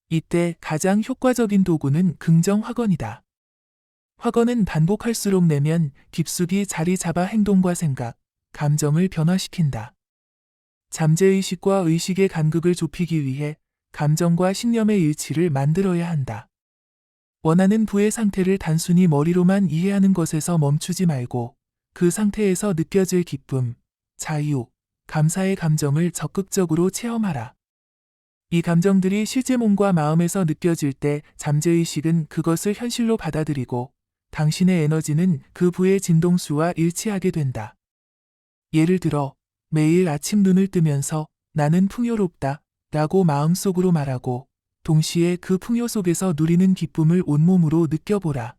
Speaker 1: 이때 가장 효과적인 도구는 긍정 확언이다. 확언은 반복할수록 내면 깊숙이 자리 잡아 행동과 생각, 감정을 변화시킨다. 잠재의식과 의식의 간극을 좁히기 위해 감정과 신념의 일치를 만들어야 한다. 원하는 부의 상태를 단순히 머리로만 이해하는 것에서 멈추지 말고 그 상태에서 느껴질 기쁨, 자유, 감사의 감정을 적극적으로 체험하라. 이 감정들이 실제 몸과 마음에서 느껴질 때 잠재의식은 그것을 현실로 받아들이고 당신의 에너지는 그 부의 진동수와 일치하게 된다. 예를 들어 매일 아침 눈을 뜨면서 나는 풍요롭다 라고 마음속으로 말하고 동시에 그 풍요 속에서 누리는 기쁨을 온몸으로 느껴보라.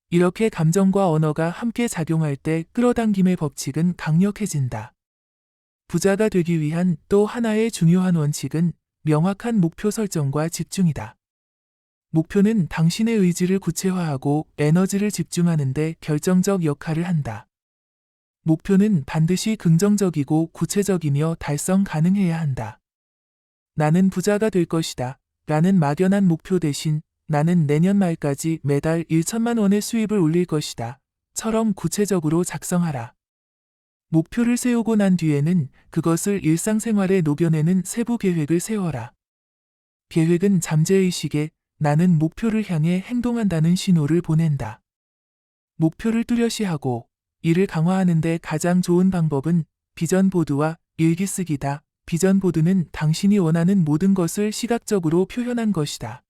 Speaker 1: 이렇게 감정과 언어가 함께 작용할 때 끌어당김의 법칙은 강력해진다. 부자가 되기 위한 또 하나의 중요한 원칙은 명확한 목표 설정과 집중이다. 목표는 당신의 의지를 구체화하고 에너지를 집중하는 데 결정적 역할을 한다. 목표는 반드시 긍정적이고 구체적이며 달성 가능해야 한다. 나는 부자가 될 것이다 라는 막연한 목표 대신 나는 내년 말까지 매달 1천만 원의 수입을 올릴 것이다 처럼 구체적으로 작성하라. 목표를 세우고 난 뒤에는 그것을 일상생활에 녹여내는 세부 계획을 세워라. 계획은 잠재의식에 나는 목표를 향해 행동한다는 신호를 보낸다. 목표를 뚜렷이하고 이를 강화하는 데 가장 좋은 방법은 비전보드와 일기쓰기다. 비전보드는 당신이 원하는 모든 것을 시각적으로 표현한 것이다.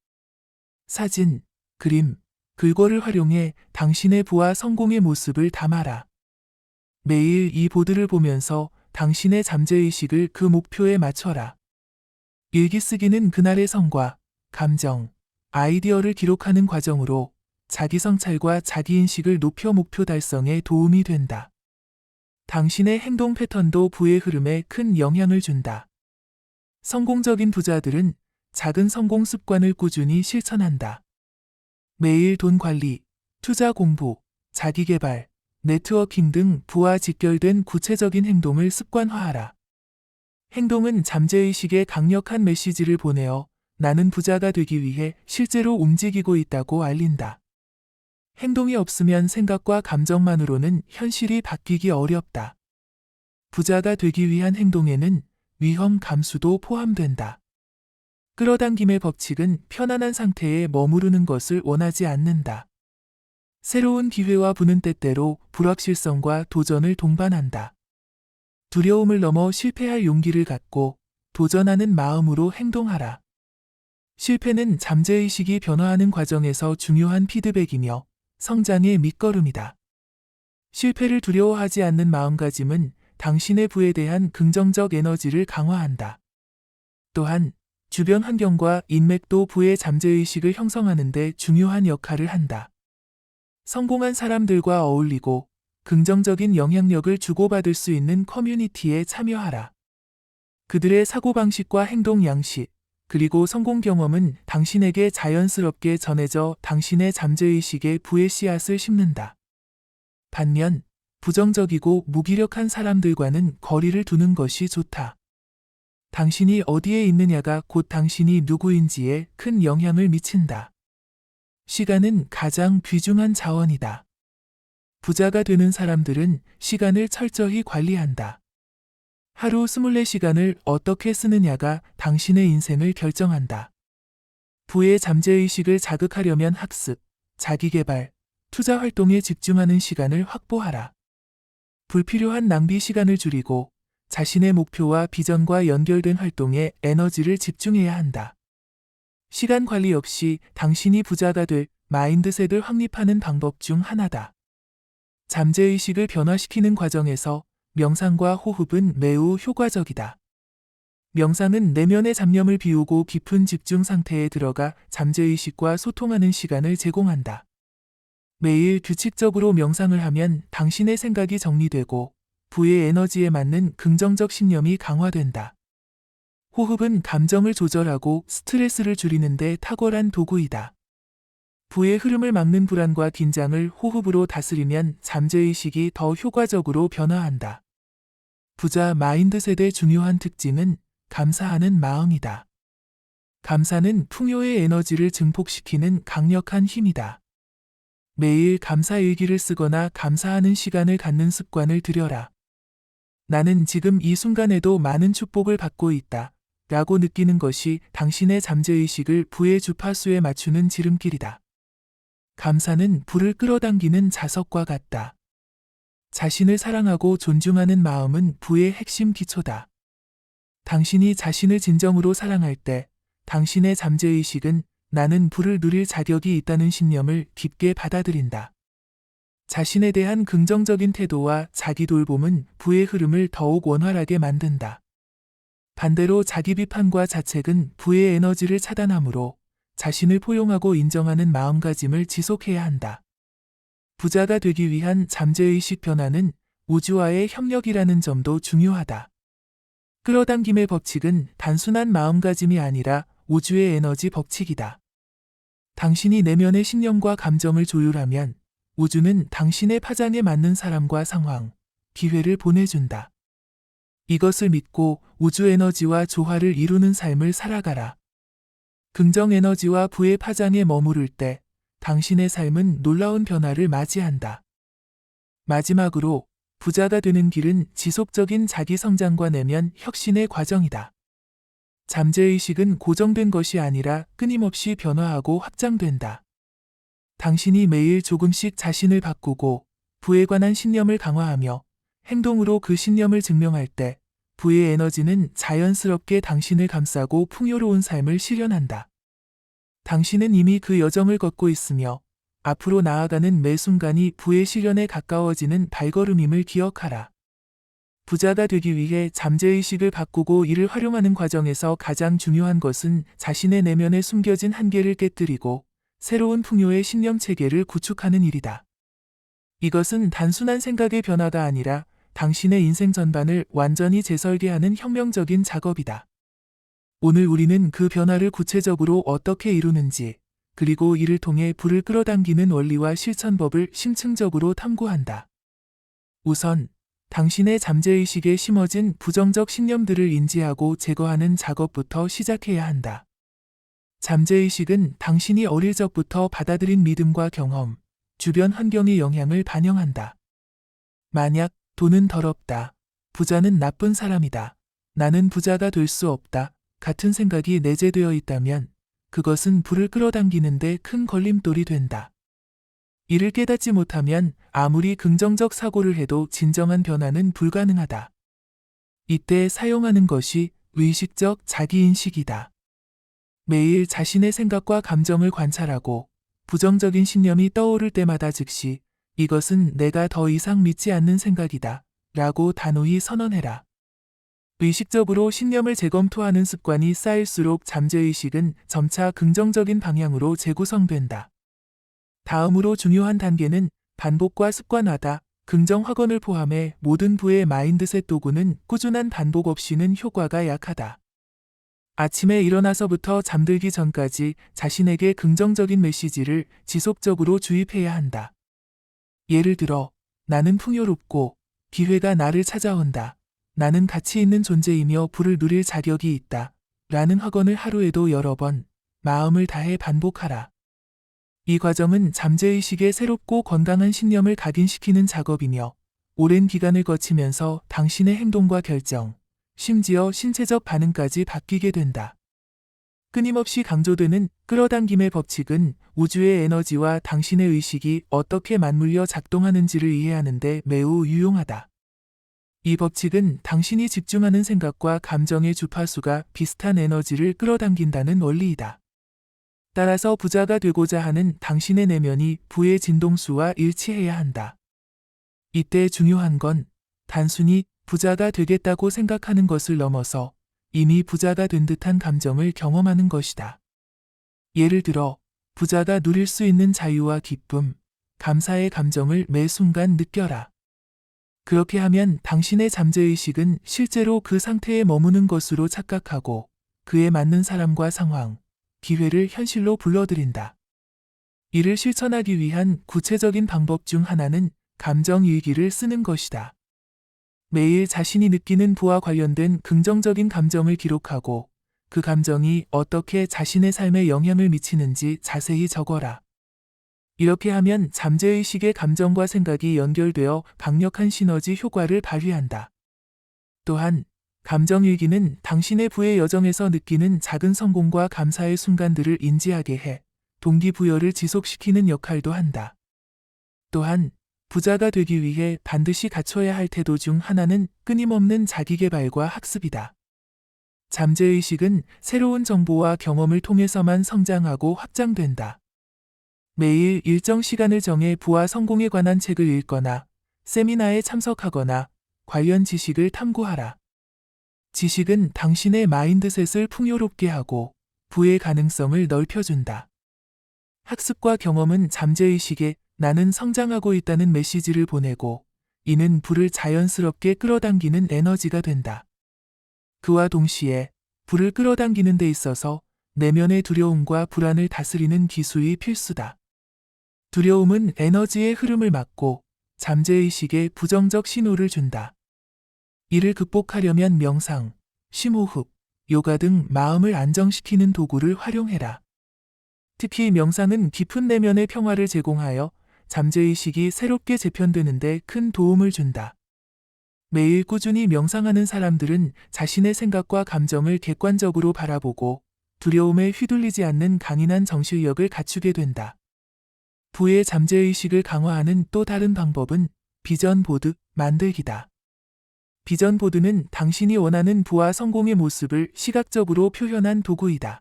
Speaker 1: 사진, 그림, 글꼴을 활용해 당신의 부와 성공의 모습을 담아라. 매일 이 보드를 보면서 당신의 잠재의식을 그 목표에 맞춰라. 일기쓰기는 그날의 성과, 감정, 아이디어를 기록하는 과정으로 자기 성찰과 자기인식을 높여 목표 달성에 도움이 된다. 당신의 행동 패턴도 부의 흐름에 큰 영향을 준다. 성공적인 부자들은 작은 성공 습관을 꾸준히 실천한다. 매일 돈 관리, 투자 공부, 자기 개발, 네트워킹 등 부와 직결된 구체적인 행동을 습관화하라. 행동은 잠재의식에 강력한 메시지를 보내어 나는 부자가 되기 위해 실제로 움직이고 있다고 알린다. 행동이 없으면 생각과 감정만으로는 현실이 바뀌기 어렵다. 부자가 되기 위한 행동에는 위험 감수도 포함된다. 끌어당김의 법칙은 편안한 상태에 머무르는 것을 원하지 않는다. 새로운 기회와 부는 때때로 불확실성과 도전을 동반한다. 두려움을 넘어 실패할 용기를 갖고 도전하는 마음으로 행동하라. 실패는 잠재의식이 변화하는 과정에서 중요한 피드백이며 성장의 밑거름이다. 실패를 두려워하지 않는 마음가짐은 당신의 부에 대한 긍정적 에너지를 강화한다. 또한 주변 환경과 인맥도 부의 잠재의식을 형성하는 데 중요한 역할을 한다. 성공한 사람들과 어울리고 긍정적인 영향력을 주고받을 수 있는 커뮤니티에 참여하라. 그들의 사고방식과 행동 양식, 그리고 성공 경험은 당신에게 자연스럽게 전해져 당신의 잠재의식에 부의 씨앗을 심는다. 반면 부정적이고 무기력한 사람들과는 거리를 두는 것이 좋다. 당신이 어디에 있느냐가 곧 당신이 누구인지에 큰 영향을 미친다. 시간은 가장 귀중한 자원이다. 부자가 되는 사람들은 시간을 철저히 관리한다. 하루 24시간을 어떻게 쓰느냐가 당신의 인생을 결정한다. 부의 잠재의식을 자극하려면 학습, 자기개발, 투자 활동에 집중하는 시간을 확보하라. 불필요한 낭비 시간을 줄이고 자신의 목표와 비전과 연결된 활동에 에너지를 집중해야 한다. 시간 관리 역시 당신이 부자가 될 마인드셋을 확립하는 방법 중 하나다. 잠재의식을 변화시키는 과정에서 명상과 호흡은 매우 효과적이다. 명상은 내면의 잡념을 비우고 깊은 집중 상태에 들어가 잠재의식과 소통하는 시간을 제공한다. 매일 규칙적으로 명상을 하면 당신의 생각이 정리되고 부의 에너지에 맞는 긍정적 신념이 강화된다. 호흡은 감정을 조절하고 스트레스를 줄이는 데 탁월한 도구이다. 부의 흐름을 막는 불안과 긴장을 호흡으로 다스리면 잠재의식이 더 효과적으로 변화한다. 부자 마인드셋의 중요한 특징은 감사하는 마음이다. 감사는 풍요의 에너지를 증폭시키는 강력한 힘이다. 매일 감사 일기를 쓰거나 감사하는 시간을 갖는 습관을 들여라. 나는 지금 이 순간에도 많은 축복을 받고 있다 라고 느끼는 것이 당신의 잠재의식을 부의 주파수에 맞추는 지름길이다. 감사는 불을 끌어당기는 자석과 같다. 자신을 사랑하고 존중하는 마음은 부의 핵심 기초다. 당신이 자신을 진정으로 사랑할 때 당신의 잠재의식은 나는 부를 누릴 자격이 있다는 신념을 깊게 받아들인다. 자신에 대한 긍정적인 태도와 자기 돌봄은 부의 흐름을 더욱 원활하게 만든다. 반대로 자기 비판과 자책은 부의 에너지를 차단하므로 자신을 포용하고 인정하는 마음가짐을 지속해야 한다. 부자가 되기 위한 잠재의식 변화는 우주와의 협력이라는 점도 중요하다. 끌어당김의 법칙은 단순한 마음가짐이 아니라 우주의 에너지 법칙이다. 당신이 내면의 신념과 감정을 조율하면 우주는 당신의 파장에 맞는 사람과 상황, 기회를 보내준다. 이것을 믿고 우주 에너지와 조화를 이루는 삶을 살아가라. 긍정 에너지와 부의 파장에 머무를 때 당신의 삶은 놀라운 변화를 맞이한다. 마지막으로 부자가 되는 길은 지속적인 자기 성장과 내면 혁신의 과정이다. 잠재의식은 고정된 것이 아니라 끊임없이 변화하고 확장된다. 당신이 매일 조금씩 자신을 바꾸고 부에 관한 신념을 강화하며 행동으로 그 신념을 증명할 때 부의 에너지는 자연스럽게 당신을 감싸고 풍요로운 삶을 실현한다. 당신은 이미 그 여정을 걷고 있으며 앞으로 나아가는 매 순간이 부의 실현에 가까워지는 발걸음임을 기억하라. 부자가 되기 위해 잠재의식을 바꾸고 이를 활용하는 과정에서 가장 중요한 것은 자신의 내면에 숨겨진 한계를 깨뜨리고 새로운 풍요의 신념 체계를 구축하는 일이다. 이것은 단순한 생각의 변화가 아니라 당신의 인생 전반을 완전히 재설계하는 혁명적인 작업이다. 오늘 우리는 그 변화를 구체적으로 어떻게 이루는지, 그리고 이를 통해 부를 끌어당기는 원리와 실천법을 심층적으로 탐구한다. 우선, 당신의 잠재의식에 심어진 부정적 신념들을 인지하고 제거하는 작업부터 시작해야 한다. 잠재의식은 당신이 어릴 적부터 받아들인 믿음과 경험, 주변 환경의 영향을 반영한다. 만약 돈은 더럽다, 부자는 나쁜 사람이다, 나는 부자가 될 수 없다 같은 생각이 내재되어 있다면 그것은 부를 끌어당기는데 큰 걸림돌이 된다. 이를 깨닫지 못하면 아무리 긍정적 사고를 해도 진정한 변화는 불가능하다. 이때 사용하는 것이 의식적 자기인식이다. 매일 자신의 생각과 감정을 관찰하고 부정적인 신념이 떠오를 때마다 즉시 이것은 내가 더 이상 믿지 않는 생각이다 라고 단호히 선언해라. 의식적으로 신념을 재검토하는 습관이 쌓일수록 잠재의식은 점차 긍정적인 방향으로 재구성된다. 다음으로 중요한 단계는 반복과 습관화다. 긍정 확언을 포함해 모든 부의 마인드셋 도구는 꾸준한 반복 없이는 효과가 약하다. 아침에 일어나서부터 잠들기 전까지 자신에게 긍정적인 메시지를 지속적으로 주입해야 한다. 예를 들어, 나는 풍요롭고 기회가 나를 찾아온다. 나는 가치 있는 존재이며 부를 누릴 자격이 있다. 라는 확언을 하루에도 여러 번 마음을 다해 반복하라. 이 과정은 잠재의식의 새롭고 건강한 신념을 각인시키는 작업이며 오랜 기간을 거치면서 당신의 행동과 결정, 심지어 신체적 반응까지 바뀌게 된다. 끊임없이 강조되는 끌어당김의 법칙은 우주의 에너지와 당신의 의식이 어떻게 맞물려 작동하는지를 이해하는 데 매우 유용하다. 이 법칙은 당신이 집중하는 생각과 감정의 주파수가 비슷한 에너지를 끌어당긴다는 원리이다. 따라서 부자가 되고자 하는 당신의 내면이 부의 진동수와 일치해야 한다. 이때 중요한 건 단순히 부자가 되겠다고 생각하는 것을 넘어서 이미 부자가 된 듯한 감정을 경험하는 것이다. 예를 들어, 부자가 누릴 수 있는 자유와 기쁨, 감사의 감정을 매 순간 느껴라. 그렇게 하면 당신의 잠재의식은 실제로 그 상태에 머무는 것으로 착각하고 그에 맞는 사람과 상황, 기회를 현실로 불러들인다. 이를 실천하기 위한 구체적인 방법 중 하나는 감정일기를 쓰는 것이다. 매일 자신이 느끼는 부와 관련된 긍정적인 감정을 기록하고 그 감정이 어떻게 자신의 삶에 영향을 미치는지 자세히 적어라. 이렇게 하면 잠재의식의 감정과 생각이 연결되어 강력한 시너지 효과를 발휘한다. 또한 감정일기는 당신의 부의 여정에서 느끼는 작은 성공과 감사의 순간들을 인지하게 해 동기부여를 지속시키는 역할도 한다. 또한 부자가 되기 위해 반드시 갖춰야 할 태도 중 하나는 끊임없는 자기계발과 학습이다. 잠재의식은 새로운 정보와 경험을 통해서만 성장하고 확장된다. 매일 일정 시간을 정해 부와 성공에 관한 책을 읽거나 세미나에 참석하거나 관련 지식을 탐구하라. 지식은 당신의 마인드셋을 풍요롭게 하고 부의 가능성을 넓혀준다. 학습과 경험은 잠재의식에 나는 성장하고 있다는 메시지를 보내고 이는 부를 자연스럽게 끌어당기는 에너지가 된다. 그와 동시에 부를 끌어당기는 데 있어서 내면의 두려움과 불안을 다스리는 기술이 필수다. 두려움은 에너지의 흐름을 막고 잠재의식에 부정적 신호를 준다. 이를 극복하려면 명상, 심호흡, 요가 등 마음을 안정시키는 도구를 활용해라. 특히 명상은 깊은 내면의 평화를 제공하여 잠재의식이 새롭게 재편되는데 큰 도움을 준다. 매일 꾸준히 명상하는 사람들은 자신의 생각과 감정을 객관적으로 바라보고 두려움에 휘둘리지 않는 강인한 정신력을 갖추게 된다. 부의 잠재의식을 강화하는 또 다른 방법은 비전 보드 만들기다. 비전 보드는 당신이 원하는 부와 성공의 모습을 시각적으로 표현한 도구이다.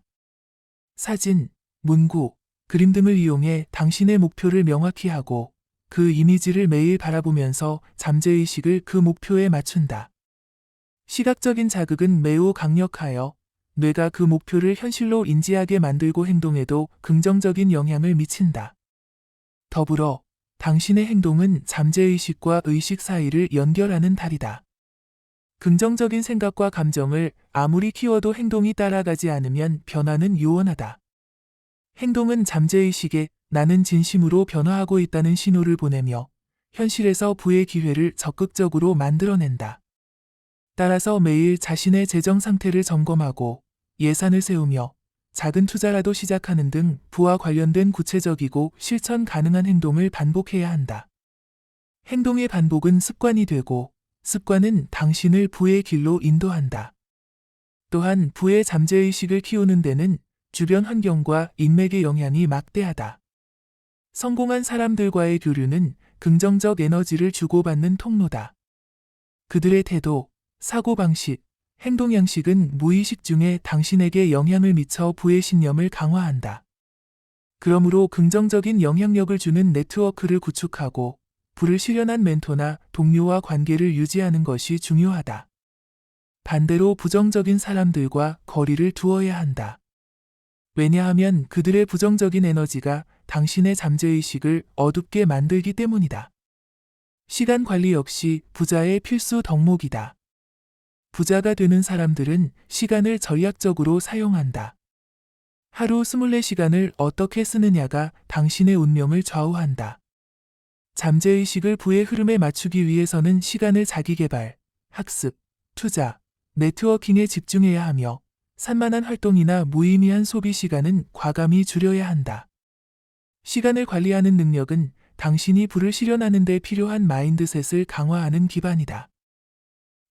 Speaker 1: 사진, 문구, 그림 등을 이용해 당신의 목표를 명확히 하고 그 이미지를 매일 바라보면서 잠재의식을 그 목표에 맞춘다. 시각적인 자극은 매우 강력하여 뇌가 그 목표를 현실로 인지하게 만들고 행동에도 긍정적인 영향을 미친다. 더불어 당신의 행동은 잠재의식과 의식 사이를 연결하는 다리다. 긍정적인 생각과 감정을 아무리 키워도 행동이 따라가지 않으면 변화는 요원하다. 행동은 잠재의식에 나는 진심으로 변화하고 있다는 신호를 보내며 현실에서 부의 기회를 적극적으로 만들어낸다. 따라서 매일 자신의 재정 상태를 점검하고 예산을 세우며 작은 투자라도 시작하는 등 부와 관련된 구체적이고 실천 가능한 행동을 반복해야 한다. 행동의 반복은 습관이 되고 습관은 당신을 부의 길로 인도한다. 또한 부의 잠재의식을 키우는 데는 주변 환경과 인맥의 영향이 막대하다. 성공한 사람들과의 교류는 긍정적 에너지를 주고받는 통로다. 그들의 태도, 사고방식, 행동 양식은 무의식 중에 당신에게 영향을 미쳐 부의 신념을 강화한다. 그러므로 긍정적인 영향력을 주는 네트워크를 구축하고 부를 실현한 멘토나 동료와 관계를 유지하는 것이 중요하다. 반대로 부정적인 사람들과 거리를 두어야 한다. 왜냐하면 그들의 부정적인 에너지가 당신의 잠재의식을 어둡게 만들기 때문이다. 시간 관리 역시 부자의 필수 덕목이다. 부자가 되는 사람들은 시간을 전략적으로 사용한다. 하루 24시간을 어떻게 쓰느냐가 당신의 운명을 좌우한다. 잠재의식을 부의 흐름에 맞추기 위해서는 시간을 자기계발, 학습, 투자, 네트워킹에 집중해야 하며 산만한 활동이나 무의미한 소비 시간은 과감히 줄여야 한다. 시간을 관리하는 능력은 당신이 부를 실현하는 데 필요한 마인드셋을 강화하는 기반이다.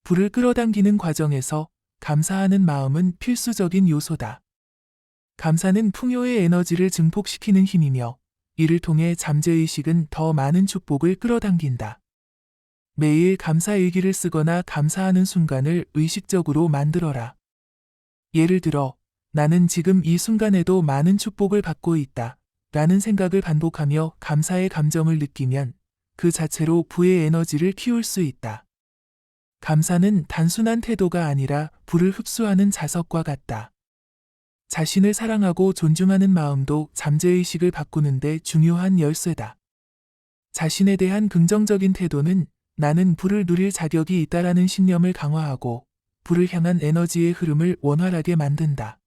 Speaker 1: 부를 끌어당기는 과정에서 감사하는 마음은 필수적인 요소다. 감사는 풍요의 에너지를 증폭시키는 힘이며 이를 통해 잠재의식은 더 많은 축복을 끌어당긴다. 매일 감사일기를 쓰거나 감사하는 순간을 의식적으로 만들어라. 예를 들어, 나는 지금 이 순간에도 많은 축복을 받고 있다 라는 생각을 반복하며 감사의 감정을 느끼면 그 자체로 부의 에너지를 키울 수 있다. 감사는 단순한 태도가 아니라 부를 흡수하는 자석과 같다. 자신을 사랑하고 존중하는 마음도 잠재의식을 바꾸는 데 중요한 열쇠다. 자신에 대한 긍정적인 태도는 나는 부를 누릴 자격이 있다라는 신념을 강화하고 부를 향한 에너지의 흐름을 원활하게 만든다.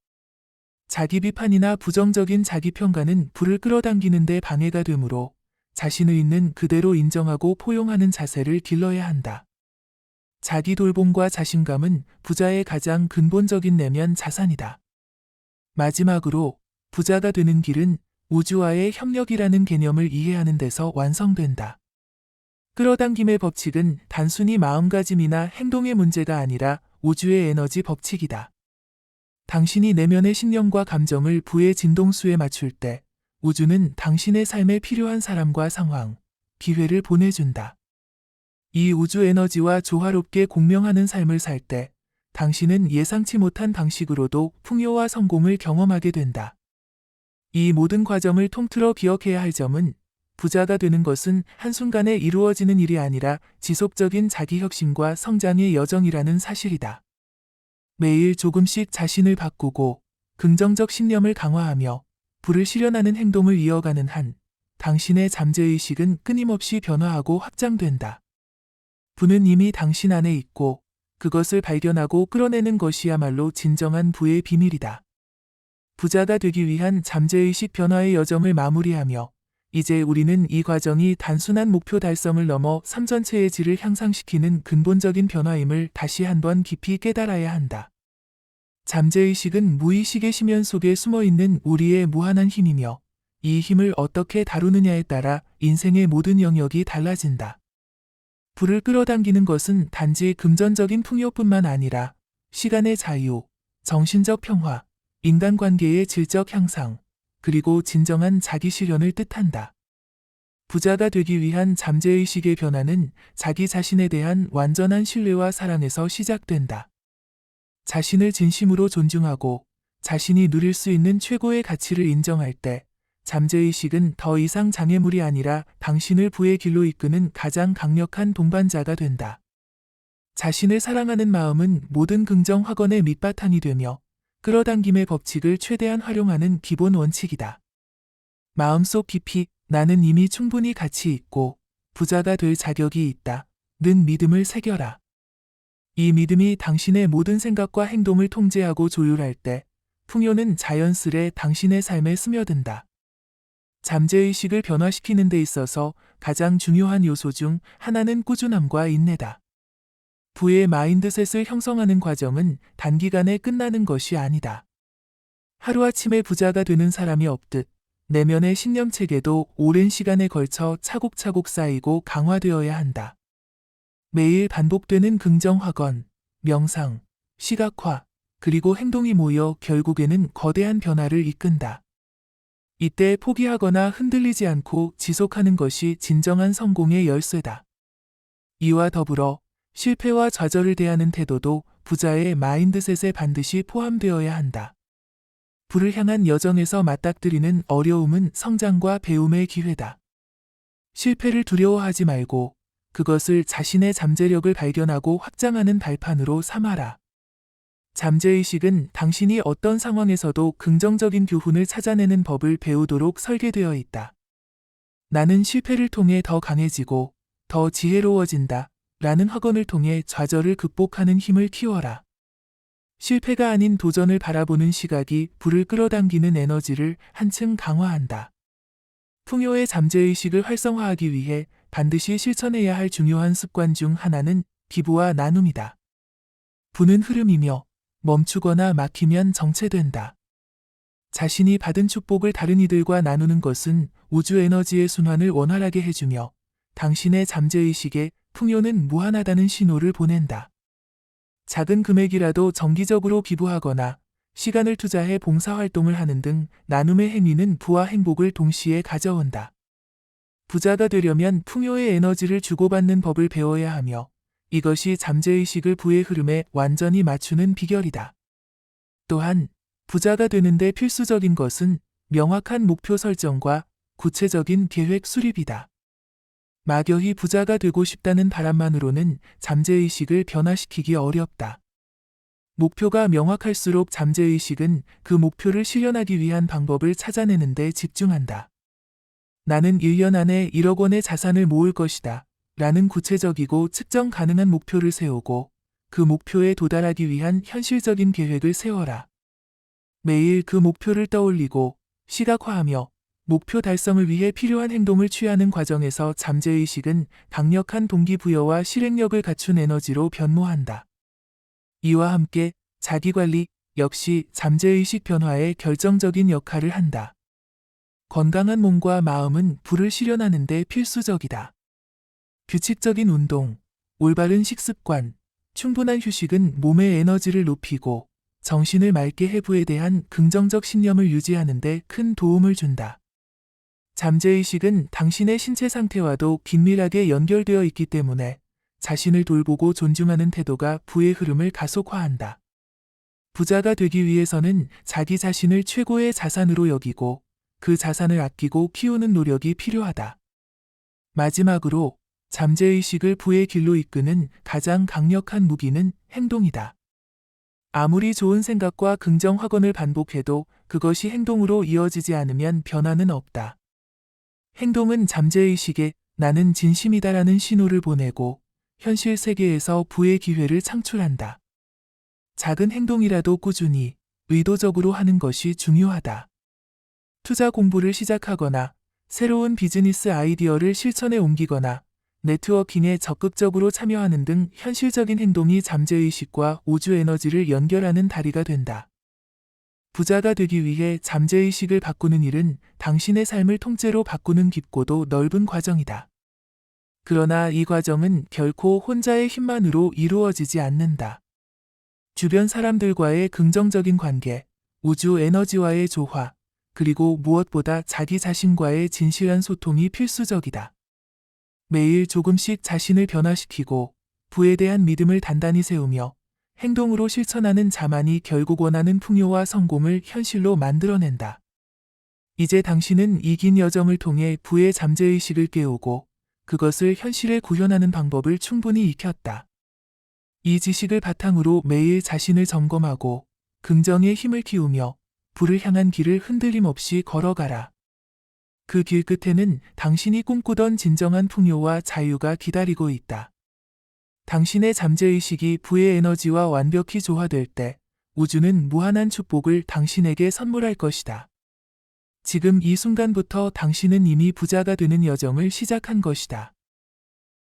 Speaker 1: 자기 비판이나 부정적인 자기 평가는 부를 끌어당기는 데 방해가 되므로 자신을 있는 그대로 인정하고 포용하는 자세를 길러야 한다. 자기 돌봄과 자신감은 부자의 가장 근본적인 내면 자산이다. 마지막으로 부자가 되는 길은 우주와의 협력이라는 개념을 이해하는 데서 완성된다. 끌어당김의 법칙은 단순히 마음가짐이나 행동의 문제가 아니라 우주의 에너지 법칙이다. 당신이 내면의 신념과 감정을 부의 진동수에 맞출 때 우주는 당신의 삶에 필요한 사람과 상황, 기회를 보내준다. 이 우주 에너지와 조화롭게 공명하는 삶을 살 때 당신은 예상치 못한 방식으로도 풍요와 성공을 경험하게 된다. 이 모든 과정을 통틀어 기억해야 할 점은 부자가 되는 것은 한순간에 이루어지는 일이 아니라 지속적인 자기 혁신과 성장의 여정이라는 사실이다. 매일 조금씩 자신을 바꾸고 긍정적 신념을 강화하며 부를 실현하는 행동을 이어가는 한 당신의 잠재의식은 끊임없이 변화하고 확장된다. 부는 이미 당신 안에 있고 그것을 발견하고 끌어내는 것이야말로 진정한 부의 비밀이다. 부자가 되기 위한 잠재의식 변화의 여정을 마무리하며 이제 우리는 이 과정이 단순한 목표 달성을 넘어 삶 전체의 질을 향상시키는 근본적인 변화임을 다시 한번 깊이 깨달아야 한다. 잠재의식은 무의식의 심연 속에 숨어있는 우리의 무한한 힘이며 이 힘을 어떻게 다루느냐에 따라 인생의 모든 영역이 달라진다. 부를 끌어당기는 것은 단지 금전적인 풍요뿐만 아니라 시간의 자유, 정신적 평화, 인간관계의 질적 향상, 그리고 진정한 자기 실현을 뜻한다. 부자가 되기 위한 잠재의식의 변화는 자기 자신에 대한 완전한 신뢰와 사랑에서 시작된다. 자신을 진심으로 존중하고 자신이 누릴 수 있는 최고의 가치를 인정할 때 잠재의식은 더 이상 장애물이 아니라 당신을 부의 길로 이끄는 가장 강력한 동반자가 된다. 자신을 사랑하는 마음은 모든 긍정 확언의 밑바탕이 되며 끌어당김의 법칙을 최대한 활용하는 기본 원칙이다. 마음속 깊이 나는 이미 충분히 가치 있고 부자가 될 자격이 있다. 는 믿음을 새겨라. 이 믿음이 당신의 모든 생각과 행동을 통제하고 조율할 때 풍요는 자연스레 당신의 삶에 스며든다. 잠재의식을 변화시키는 데 있어서 가장 중요한 요소 중 하나는 꾸준함과 인내다. 부의 마인드셋을 형성하는 과정은 단기간에 끝나는 것이 아니다. 하루아침에 부자가 되는 사람이 없듯 내면의 신념체계도 오랜 시간에 걸쳐 차곡차곡 쌓이고 강화되어야 한다. 매일 반복되는 긍정 확언, 명상, 시각화, 그리고 행동이 모여 결국에는 거대한 변화를 이끈다. 이때 포기하거나 흔들리지 않고 지속하는 것이 진정한 성공의 열쇠다. 이와 더불어 실패와 좌절을 대하는 태도도 부자의 마인드셋에 반드시 포함되어야 한다. 부를 향한 여정에서 맞닥뜨리는 어려움은 성장과 배움의 기회다. 실패를 두려워하지 말고 그것을 자신의 잠재력을 발견하고 확장하는 발판으로 삼아라. 잠재의식은 당신이 어떤 상황에서도 긍정적인 교훈을 찾아내는 법을 배우도록 설계되어 있다. 나는 실패를 통해 더 강해지고 더 지혜로워진다. 라는 학원을 통해 좌절을 극복하는 힘을 키워라. 실패가 아닌 도전을 바라보는 시각이 부를 끌어당기는 에너지를 한층 강화한다. 풍요의 잠재의식을 활성화하기 위해 반드시 실천해야 할 중요한 습관 중 하나는 기부와 나눔이다. 부는 흐름이며 멈추거나 막히면 정체된다. 자신이 받은 축복을 다른 이들과 나누는 것은 우주 에너지의 순환을 원활하게 해주며 당신의 잠재의식에 풍요는 무한하다는 신호를 보낸다. 작은 금액이라도 정기적으로 기부하거나 시간을 투자해 봉사활동을 하는 등 나눔의 행위는 부와 행복을 동시에 가져온다. 부자가 되려면 풍요의 에너지를 주고받는 법을 배워야 하며 이것이 잠재의식을 부의 흐름에 완전히 맞추는 비결이다. 또한 부자가 되는데 필수적인 것은 명확한 목표 설정과 구체적인 계획 수립이다. 막연히 부자가 되고 싶다는 바람만으로는 잠재의식을 변화시키기 어렵다. 목표가 명확할수록 잠재의식은 그 목표를 실현하기 위한 방법을 찾아내는 데 집중한다. 나는 1년 안에 1억 원의 자산을 모을 것이다. 라는 구체적이고 측정 가능한 목표를 세우고 그 목표에 도달하기 위한 현실적인 계획을 세워라. 매일 그 목표를 떠올리고 시각화하며 목표 달성을 위해 필요한 행동을 취하는 과정에서 잠재의식은 강력한 동기부여와 실행력을 갖춘 에너지로 변모한다. 이와 함께 자기관리 역시 잠재의식 변화에 결정적인 역할을 한다. 건강한 몸과 마음은 부를 실현하는 데 필수적이다. 규칙적인 운동, 올바른 식습관, 충분한 휴식은 몸의 에너지를 높이고 정신을 맑게 해 부에 대한 긍정적 신념을 유지하는 데 큰 도움을 준다. 잠재의식은 당신의 신체 상태와도 긴밀하게 연결되어 있기 때문에 자신을 돌보고 존중하는 태도가 부의 흐름을 가속화한다. 부자가 되기 위해서는 자기 자신을 최고의 자산으로 여기고 그 자산을 아끼고 키우는 노력이 필요하다. 마지막으로 잠재의식을 부의 길로 이끄는 가장 강력한 무기는 행동이다. 아무리 좋은 생각과 긍정 확언을 반복해도 그것이 행동으로 이어지지 않으면 변화는 없다. 행동은 잠재의식에 나는 진심이다라는 신호를 보내고 현실 세계에서 부의 기회를 창출한다. 작은 행동이라도 꾸준히 의도적으로 하는 것이 중요하다. 투자 공부를 시작하거나 새로운 비즈니스 아이디어를 실천에 옮기거나 네트워킹에 적극적으로 참여하는 등 현실적인 행동이 잠재의식과 우주 에너지를 연결하는 다리가 된다. 부자가 되기 위해 잠재의식을 바꾸는 일은 당신의 삶을 통째로 바꾸는 깊고도 넓은 과정이다. 그러나 이 과정은 결코 혼자의 힘만으로 이루어지지 않는다. 주변 사람들과의 긍정적인 관계, 우주 에너지와의 조화, 그리고 무엇보다 자기 자신과의 진실한 소통이 필수적이다. 매일 조금씩 자신을 변화시키고 부에 대한 믿음을 단단히 세우며 행동으로 실천하는 자만이 결국 원하는 풍요와 성공을 현실로 만들어낸다. 이제 당신은 이 긴 여정을 통해 부의 잠재의식을 깨우고 그것을 현실에 구현하는 방법을 충분히 익혔다. 이 지식을 바탕으로 매일 자신을 점검하고 긍정의 힘을 키우며 부를 향한 길을 흔들림 없이 걸어가라. 그 길 끝에는 당신이 꿈꾸던 진정한 풍요와 자유가 기다리고 있다. 당신의 잠재의식이 부의 에너지와 완벽히 조화될 때 우주는 무한한 축복을 당신에게 선물할 것이다. 지금 이 순간부터 당신은 이미 부자가 되는 여정을 시작한 것이다.